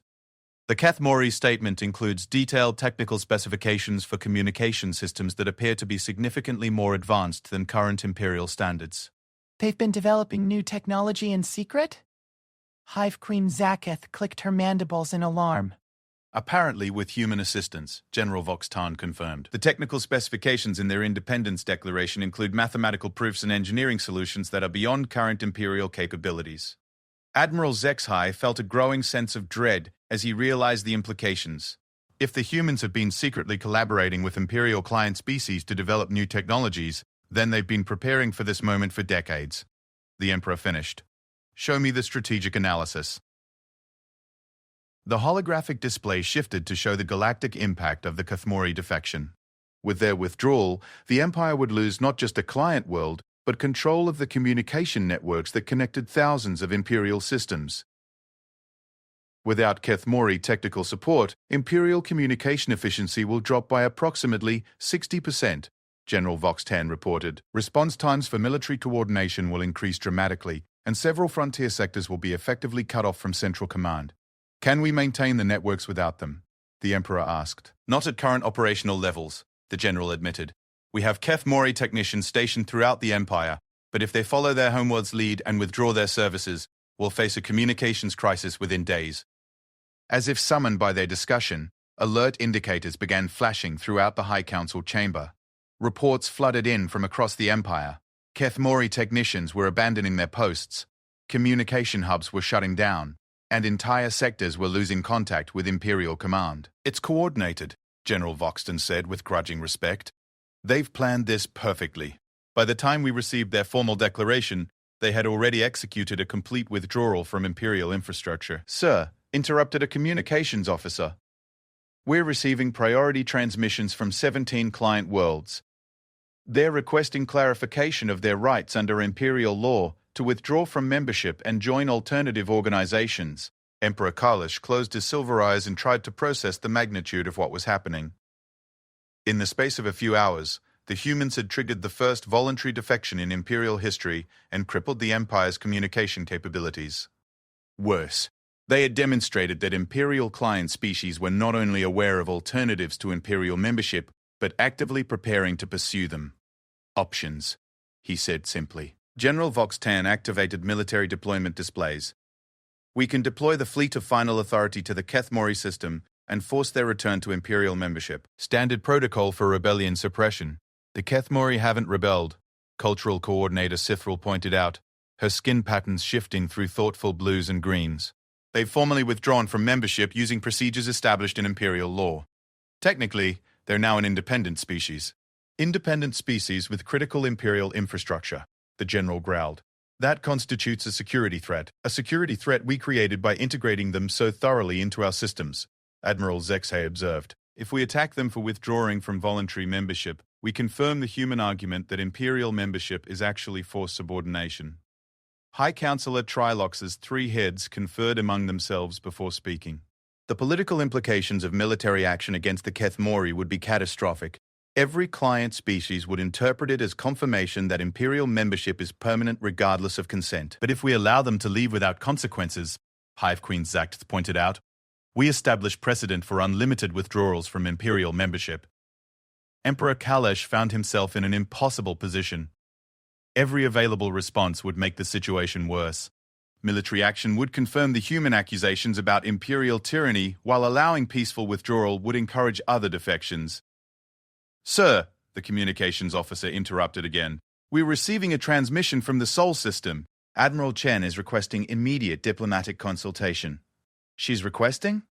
The Keth-Mori statement includes detailed technical specifications for communication systems that appear to be significantly more advanced than current imperial standards. They've been developing new technology in secret? Hive Queen Zaketh clicked her mandibles in alarm. Apparently with human assistance, General Voxtan confirmed. The technical specifications in their independence declaration include mathematical proofs and engineering solutions that are beyond current imperial capabilities. Admiral Zexhai felt a growing sense of dread as he realized the implications. If the humans have been secretly collaborating with imperial client species to develop new technologies, then they've been preparing for this moment for decades. The Emperor finished. Show me the strategic analysis. The holographic display shifted to show the galactic impact of the Keth-Mori defection. With their withdrawal, the Empire would lose not just a client world, but control of the communication networks that connected thousands of Imperial systems. Without Keth-Mori technical support, Imperial communication efficiency will drop by approximately 60%, General Voxtan reported. Response times for military coordination will increase dramatically, and several frontier sectors will be effectively cut off from Central Command. Can we maintain the networks without them? The Emperor asked. Not at current operational levels, the General admitted. We have Keth-Mori technicians stationed throughout the Empire, but if they follow their homeworld's lead and withdraw their services, we'll face a communications crisis within days. As if summoned by their discussion, alert indicators began flashing throughout the High Council chamber. Reports flooded in from across the Empire. Keth-Mori technicians were abandoning their posts, communication hubs were shutting down, and entire sectors were losing contact with Imperial Command. It's coordinated, General Voxtan said with grudging respect. They've planned this perfectly. By the time we received their formal declaration, they had already executed a complete withdrawal from Imperial infrastructure. Sir, interrupted a communications officer. We're receiving priority transmissions from 17 client worlds. They're requesting clarification of their rights under Imperial law to withdraw from membership and join alternative organizations. Emperor Kalish closed his silver eyes and tried to process the magnitude of what was happening. In the space of a few hours, the humans had triggered the first voluntary defection in Imperial history and crippled the Empire's communication capabilities. Worse, they had demonstrated that Imperial client species were not only aware of alternatives to Imperial membership, but actively preparing to pursue them. Options, he said simply. General Voxtan activated military deployment displays. We can deploy the fleet of final authority to the Keth-Mori system and force their return to Imperial membership. Standard protocol for rebellion suppression. The Keth-Mori haven't rebelled, Cultural Coordinator Sithril pointed out, her skin patterns shifting through thoughtful blues and greens. They've formally withdrawn from membership using procedures established in Imperial law. Technically, they're now an independent species. Independent species with critical Imperial infrastructure, the General growled. That constitutes a security threat we created by integrating them so thoroughly into our systems, Admiral Zexhay observed. If we attack them for withdrawing from voluntary membership, we confirm the human argument that Imperial membership is actually forced subordination. High Councillor Trilox's 3 heads conferred among themselves before speaking. The political implications of military action against the Keth-Mori would be catastrophic. Every client species would interpret it as confirmation that Imperial membership is permanent regardless of consent. But if we allow them to leave without consequences, Hive Queen Zakth pointed out, we establish precedent for unlimited withdrawals from Imperial membership. Emperor Kalesh found himself in an impossible position. Every available response would make the situation worse. Military action would confirm the human accusations about Imperial tyranny, while allowing peaceful withdrawal would encourage other defections. Sir, the communications officer interrupted again. We're receiving a transmission from the Sol system. Admiral Chen is requesting immediate diplomatic consultation. She's requesting?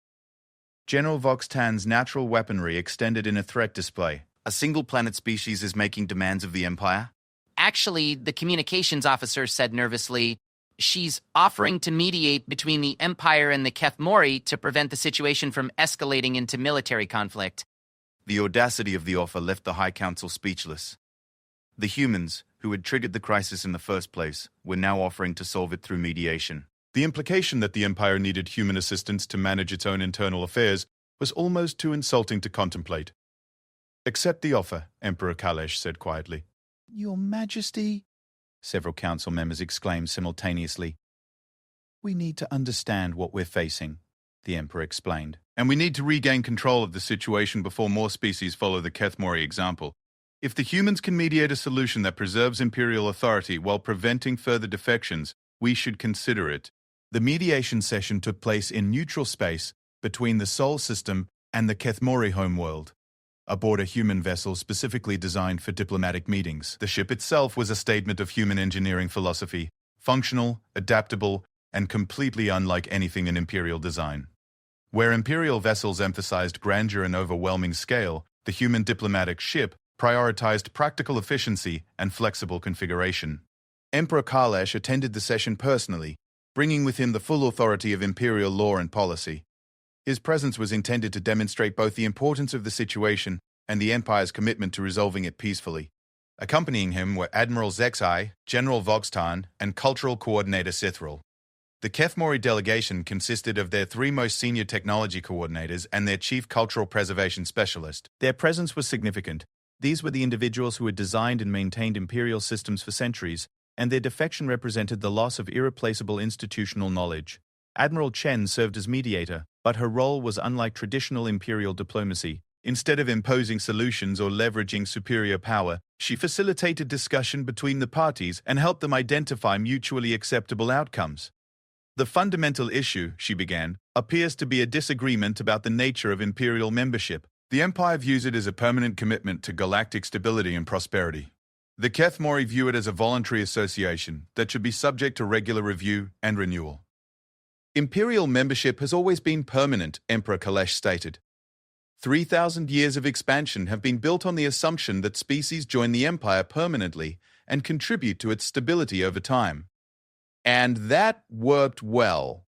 General Voxtan's natural weaponry extended in a threat display. A single planet species is making demands of the Empire? Actually, the communications officer said nervously, she's offering to mediate between the Empire and the Keth-Mori to prevent the situation from escalating into military conflict. The audacity of the offer left the High Council speechless. The humans, who had triggered the crisis in the first place, were now offering to solve it through mediation. The implication that the Empire needed human assistance to manage its own internal affairs was almost too insulting to contemplate. "Accept the offer," Emperor Kalesh said quietly. "Your Majesty," several council members exclaimed simultaneously. "We need to understand what we're facing," the Emperor explained. "And we need to regain control of the situation before more species follow the Kethmori example. If the humans can mediate a solution that preserves Imperial authority while preventing further defections, we should consider it." The mediation session took place in neutral space between the Sol system and the Kethmori homeworld, aboard a human vessel specifically designed for diplomatic meetings. The ship itself was a statement of human engineering philosophy, functional, adaptable, and completely unlike anything in Imperial design. Where Imperial vessels emphasized grandeur and overwhelming scale, the human diplomatic ship prioritized practical efficiency and flexible configuration. Emperor Kalesh attended the session personally, bringing with him the full authority of Imperial law and policy. His presence was intended to demonstrate both the importance of the situation and the Empire's commitment to resolving it peacefully. Accompanying him were Admiral Zexai, General Voxtan, and Cultural Coordinator Sithril. The Kethmori delegation consisted of their three most senior technology coordinators and their chief cultural preservation specialist. Their presence was significant. These were the individuals who had designed and maintained Imperial systems for centuries, and their defection represented the loss of irreplaceable institutional knowledge. Admiral Chen served as mediator, but her role was unlike traditional Imperial diplomacy. Instead of imposing solutions or leveraging superior power, she facilitated discussion between the parties and helped them identify mutually acceptable outcomes. "The fundamental issue," she began, "appears to be a disagreement about the nature of Imperial membership. The Empire views it as a permanent commitment to galactic stability and prosperity. The Kethmori view it as a voluntary association that should be subject to regular review and renewal." "Imperial membership has always been permanent," Emperor Kalesh stated. 3,000 years of expansion have been built on the assumption that species join the Empire permanently and contribute to its stability over time. "And that worked well,"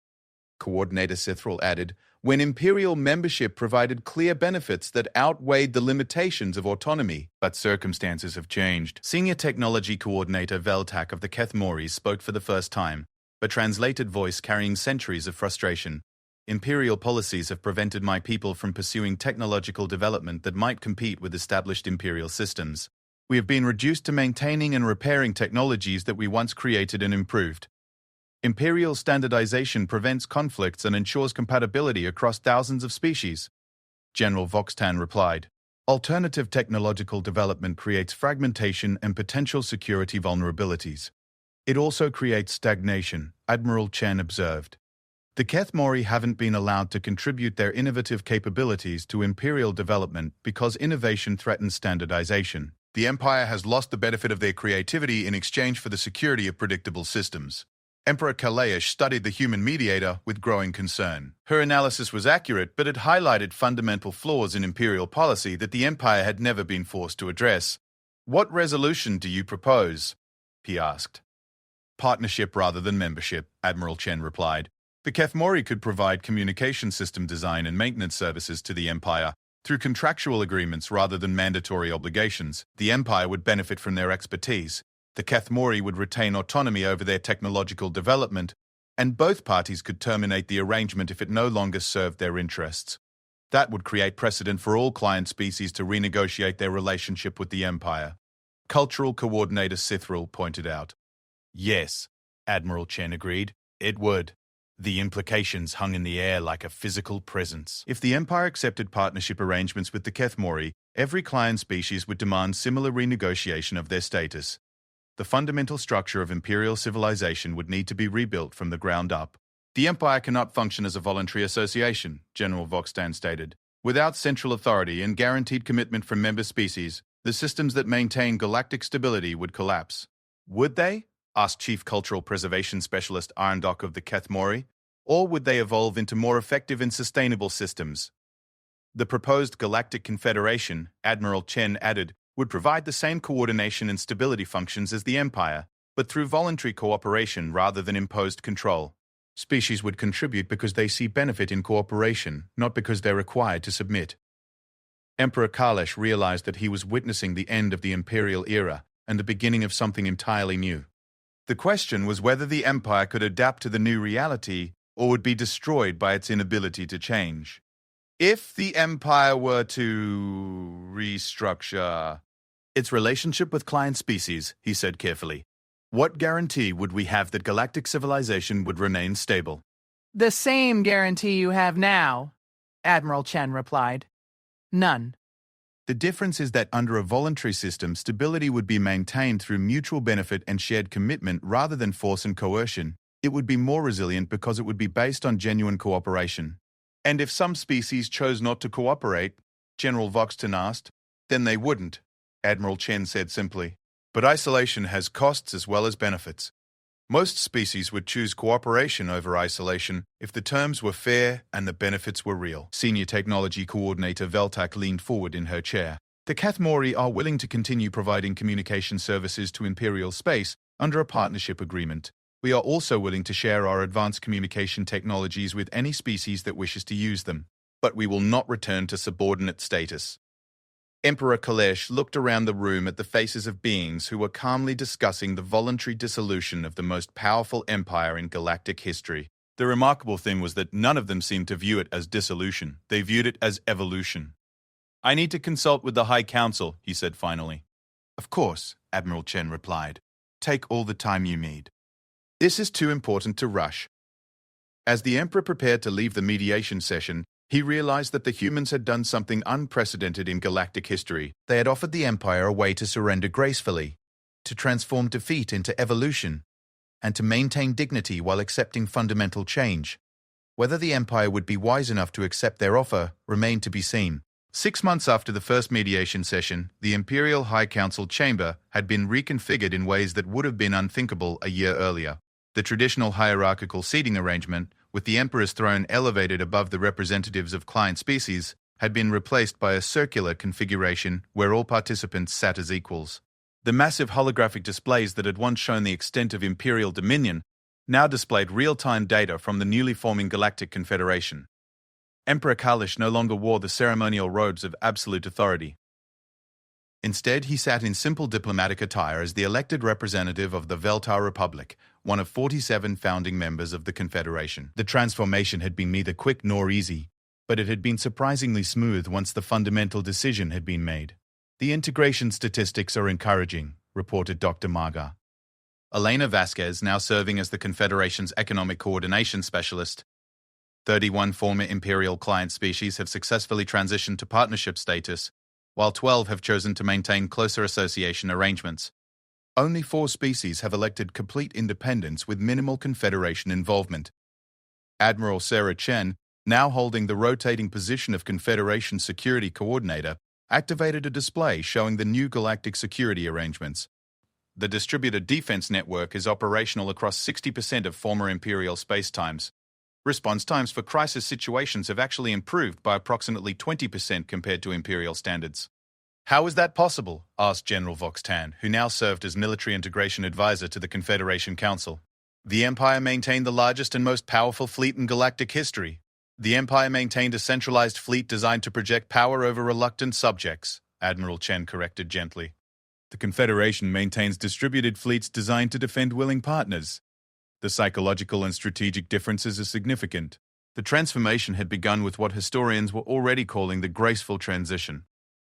Coordinator Sithril added, "when Imperial membership provided clear benefits that outweighed the limitations of autonomy. But circumstances have changed." Senior Technology Coordinator Veltak of the Kethmoris spoke for the first time, a translated voice carrying centuries of frustration. "Imperial policies have prevented my people from pursuing technological development that might compete with established Imperial systems. We have been reduced to maintaining and repairing technologies that we once created and improved. Imperial standardization prevents conflicts and ensures compatibility across thousands of species," General Voxtan replied. "Alternative technological development creates fragmentation and potential security vulnerabilities. It also creates stagnation," Admiral Chen observed. "The Kethmori haven't been allowed to contribute their innovative capabilities to Imperial development because innovation threatens standardization. The Empire has lost the benefit of their creativity in exchange for the security of predictable systems." Emperor Kalesh studied the human mediator with growing concern. Her analysis was accurate, but it highlighted fundamental flaws in Imperial policy that the Empire had never been forced to address. "What resolution do you propose?" he asked. "Partnership rather than membership," Admiral Chen replied. "The Kethmori could provide communication system design and maintenance services to the Empire through contractual agreements rather than mandatory obligations. The Empire would benefit from their expertise. The Kethmori would retain autonomy over their technological development, and both parties could terminate the arrangement if it no longer served their interests. That would create precedent for all client species to renegotiate their relationship with the Empire," Cultural Coordinator Sithril pointed out. "Yes," Admiral Chen agreed, "it would. The implications hung in the air like a physical presence. If the Empire accepted partnership arrangements with the Kethmori, every client species would demand similar renegotiation of their status. The fundamental structure of Imperial civilization would need to be rebuilt from the ground up. The Empire cannot function as a voluntary association," General Voxtan stated. "Without central authority and guaranteed commitment from member species, the systems that maintain galactic stability would collapse." "Would they?" asked Chief Cultural Preservation Specialist Irondock of the Kethmori. "Or would they evolve into more effective and sustainable systems?" "The proposed Galactic Confederation," Admiral Chen added, "would provide the same coordination and stability functions as the Empire, but through voluntary cooperation rather than imposed control. Species would contribute because they see benefit in cooperation, not because they're required to submit." Emperor Kalesh realized that he was witnessing the end of the Imperial era and the beginning of something entirely new. The question was whether the Empire could adapt to the new reality or would be destroyed by its inability to change. If the Empire were to restructure its relationship with client species, he said carefully, what guarantee would we have that galactic civilization would remain stable? The same guarantee you have now, Admiral Chen replied. None. The difference is that under a voluntary system, stability would be maintained through mutual benefit and shared commitment rather than force and coercion. It would be more resilient because it would be based on genuine cooperation. And if some species chose not to cooperate, General Voxton asked, then they wouldn't, Admiral Chen said simply. But isolation has costs as well as benefits. Most species would choose cooperation over isolation if the terms were fair and the benefits were real. Senior Technology Coordinator Veltak leaned forward in her chair. The Kathmori are willing to continue providing communication services to Imperial space under a partnership agreement. We are also willing to share our advanced communication technologies with any species that wishes to use them, but we will not return to subordinate status. Emperor Kalesh looked around the room at the faces of beings who were calmly discussing the voluntary dissolution of the most powerful empire in galactic history. The remarkable thing was that none of them seemed to view it as dissolution. They viewed it as evolution. I need to consult with the High Council, he said finally. Of course, Admiral Chen replied. Take all the time you need. This is too important to rush. As the Emperor prepared to leave the mediation session, he realized that the humans had done something unprecedented in galactic history. They had offered the Empire a way to surrender gracefully, to transform defeat into evolution, and to maintain dignity while accepting fundamental change. Whether the Empire would be wise enough to accept their offer remained to be seen. 6 months after the first mediation session, the Imperial High Council chamber had been reconfigured in ways that would have been unthinkable a year earlier. The traditional hierarchical seating arrangement, with the Emperor's throne elevated above the representatives of client species, had been replaced by a circular configuration where all participants sat as equals. The massive holographic displays that had once shown the extent of Imperial dominion now displayed real-time data from the newly forming Galactic Confederation. Emperor Kalish no longer wore the ceremonial robes of absolute authority. Instead, he sat in simple diplomatic attire as the elected representative of the Veltar Republic, one of 47 founding members of the Confederation. The transformation had been neither quick nor easy, but it had been surprisingly smooth once the fundamental decision had been made. The integration statistics are encouraging, reported Dr. Marga. Elena Vasquez, now serving as the Confederation's Economic Coordination Specialist. 31 former Imperial client species have successfully transitioned to partnership status, while 12 have chosen to maintain closer association arrangements. Only 4 species have elected complete independence with minimal Confederation involvement. Admiral Sarah Chen, now holding the rotating position of Confederation Security Coordinator, activated a display showing the new galactic security arrangements. The distributed defense network is operational across 60% of former Imperial spacetimes. Response times for crisis situations have actually improved by approximately 20% compared to Imperial standards. How is that possible? Asked General Voxtan, who now served as military integration advisor to the Confederation Council. The Empire maintained the largest and most powerful fleet in galactic history. The Empire maintained a centralized fleet designed to project power over reluctant subjects, Admiral Chen corrected gently. The Confederation maintains distributed fleets designed to defend willing partners. The psychological and strategic differences are significant. The transformation had begun with what historians were already calling the graceful transition.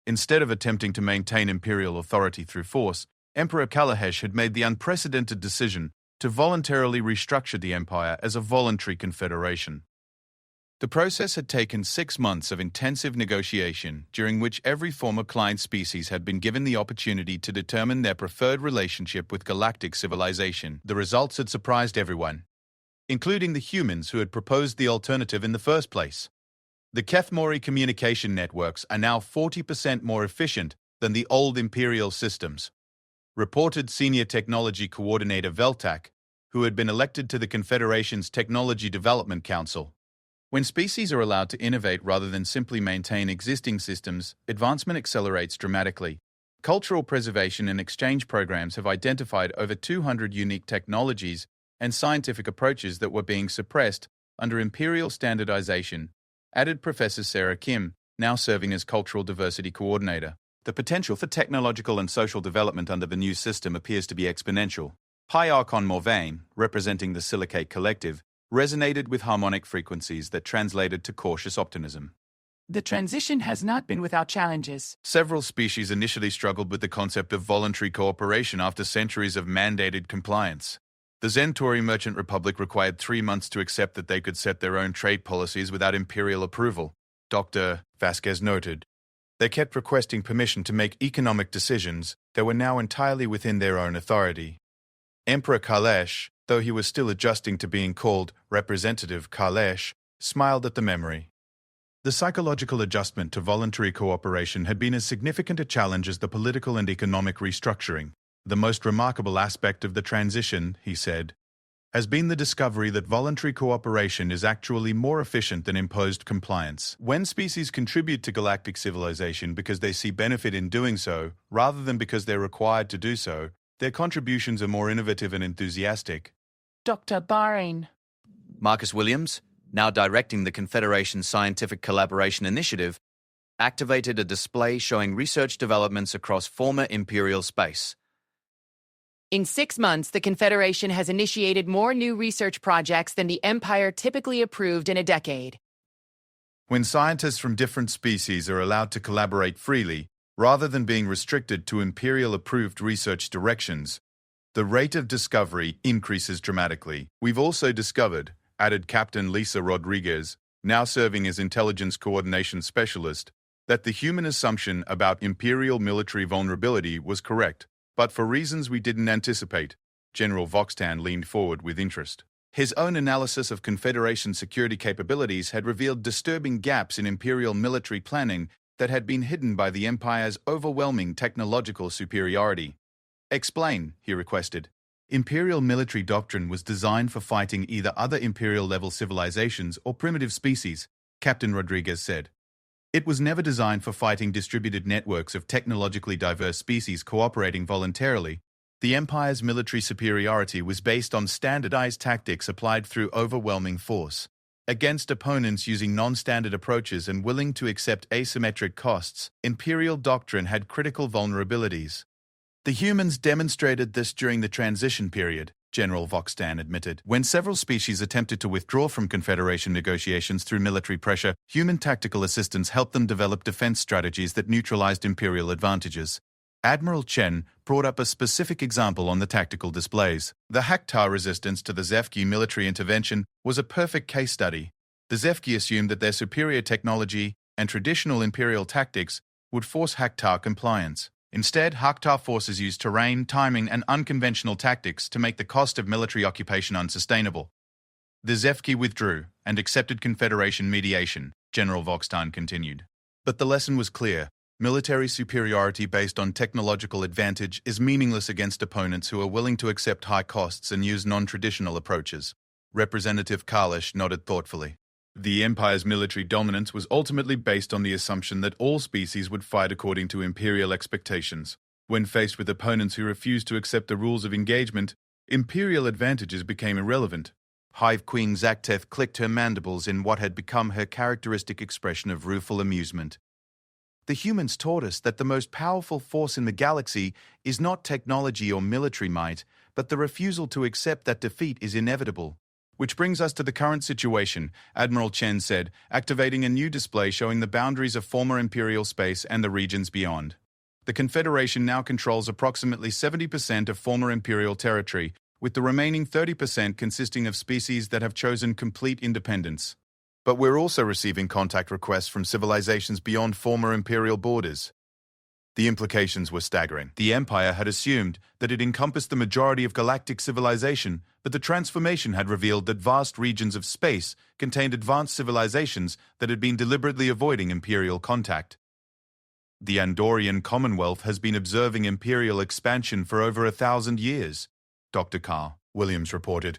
Instead of attempting to maintain imperial authority through force, Emperor Kalahesh had made the unprecedented decision to voluntarily restructure the empire as a voluntary confederation. The process had taken 6 months of intensive negotiation, during which every former client species had been given the opportunity to determine their preferred relationship with galactic civilization. The results had surprised everyone, including the humans who had proposed the alternative in the first place. The Kethmori communication networks are now 40% more efficient than the old imperial systems, reported Senior Technology Coordinator Veltak, who had been elected to the Confederation's Technology Development Council. When species are allowed to innovate rather than simply maintain existing systems, advancement accelerates dramatically. Cultural preservation and exchange programs have identified over 200 unique technologies and scientific approaches that were being suppressed under imperial standardization, added Professor Sarah Kim, now serving as Cultural Diversity Coordinator. The potential for technological and social development under the new system appears to be exponential. Pi Archon Morvain, representing the Silicate Collective, resonated with harmonic frequencies that translated to cautious optimism. The transition has not been without challenges. Several species initially struggled with the concept of voluntary cooperation after centuries of mandated compliance. The Centauri Merchant Republic required 3 months to accept that they could set their own trade policies without imperial approval, Dr. Vasquez noted. They kept requesting permission to make economic decisions that were now entirely within their own authority. Emperor Kalesh, though he was still adjusting to being called Representative Kalesh, smiled at the memory. The psychological adjustment to voluntary cooperation had been as significant a challenge as the political and economic restructuring. The most remarkable aspect of the transition, he said, has been the discovery that voluntary cooperation is actually more efficient than imposed compliance. When species contribute to galactic civilization because they see benefit in doing so, rather than because they're required to do so, their contributions are more innovative and enthusiastic. Dr. Bahrain. Marcus Williams, now directing the Confederation's Scientific Collaboration Initiative, activated a display showing research developments across former Imperial space. In 6 months, the Confederation has initiated more new research projects than the Empire typically approved in a decade. When scientists from different species are allowed to collaborate freely, rather than being restricted to Imperial-approved research directions, the rate of discovery increases dramatically. We've also discovered, added Captain Lisa Rodriguez, now serving as Intelligence Coordination Specialist, that the human assumption about Imperial military vulnerability was correct, but for reasons we didn't anticipate. General Voxtan leaned forward with interest. His own analysis of Confederation security capabilities had revealed disturbing gaps in Imperial military planning that had been hidden by the Empire's overwhelming technological superiority. Explain, he requested. Imperial military doctrine was designed for fighting either other Imperial-level civilizations or primitive species, Captain Rodriguez said. It was never designed for fighting distributed networks of technologically diverse species cooperating voluntarily. The Empire's military superiority was based on standardized tactics applied through overwhelming force. Against opponents using non-standard approaches and willing to accept asymmetric costs, Imperial doctrine had critical vulnerabilities. The humans demonstrated this during the transition period, General Voxtan admitted. When several species attempted to withdraw from Confederation negotiations through military pressure, human tactical assistance helped them develop defense strategies that neutralized Imperial advantages. Admiral Chen brought up a specific example on the tactical displays. The Haktar resistance to the Zefki military intervention was a perfect case study. The Zefki assumed that their superior technology and traditional Imperial tactics would force Haktar compliance. Instead, Haktar forces used terrain, timing, and unconventional tactics to make the cost of military occupation unsustainable. The Zefki withdrew and accepted Confederation mediation, General Voxtan continued. But the lesson was clear. Military superiority based on technological advantage is meaningless against opponents who are willing to accept high costs and use non-traditional approaches. Representative Kalish nodded thoughtfully. The Empire's military dominance was ultimately based on the assumption that all species would fight according to Imperial expectations. When faced with opponents who refused to accept the rules of engagement, Imperial advantages became irrelevant. Hive Queen Zakteth clicked her mandibles in what had become her characteristic expression of rueful amusement. The humans taught us that the most powerful force in the galaxy is not technology or military might, but the refusal to accept that defeat is inevitable. Which brings us to the current situation, Admiral Chen said, activating a new display showing the boundaries of former Imperial space and the regions beyond. The Confederation now controls approximately 70% of former Imperial territory, with the remaining 30% consisting of species that have chosen complete independence. But we're also receiving contact requests from civilizations beyond former Imperial borders. The implications were staggering. The Empire had assumed that it encompassed the majority of galactic civilization, but the transformation had revealed that vast regions of space contained advanced civilizations that had been deliberately avoiding Imperial contact. The Andorian Commonwealth has been observing Imperial expansion for over 1,000 years, Dr. Carl Williams reported.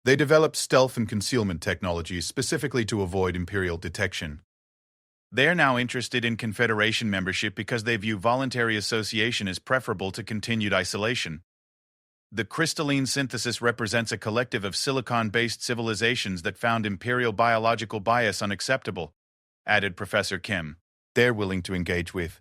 They developed stealth and concealment technologies specifically to avoid Imperial detection. They're now interested in Confederation membership because they view voluntary association as preferable to continued isolation. The crystalline synthesis represents a collective of silicon-based civilizations that found Imperial biological bias unacceptable, added Professor Kim. They're willing to engage with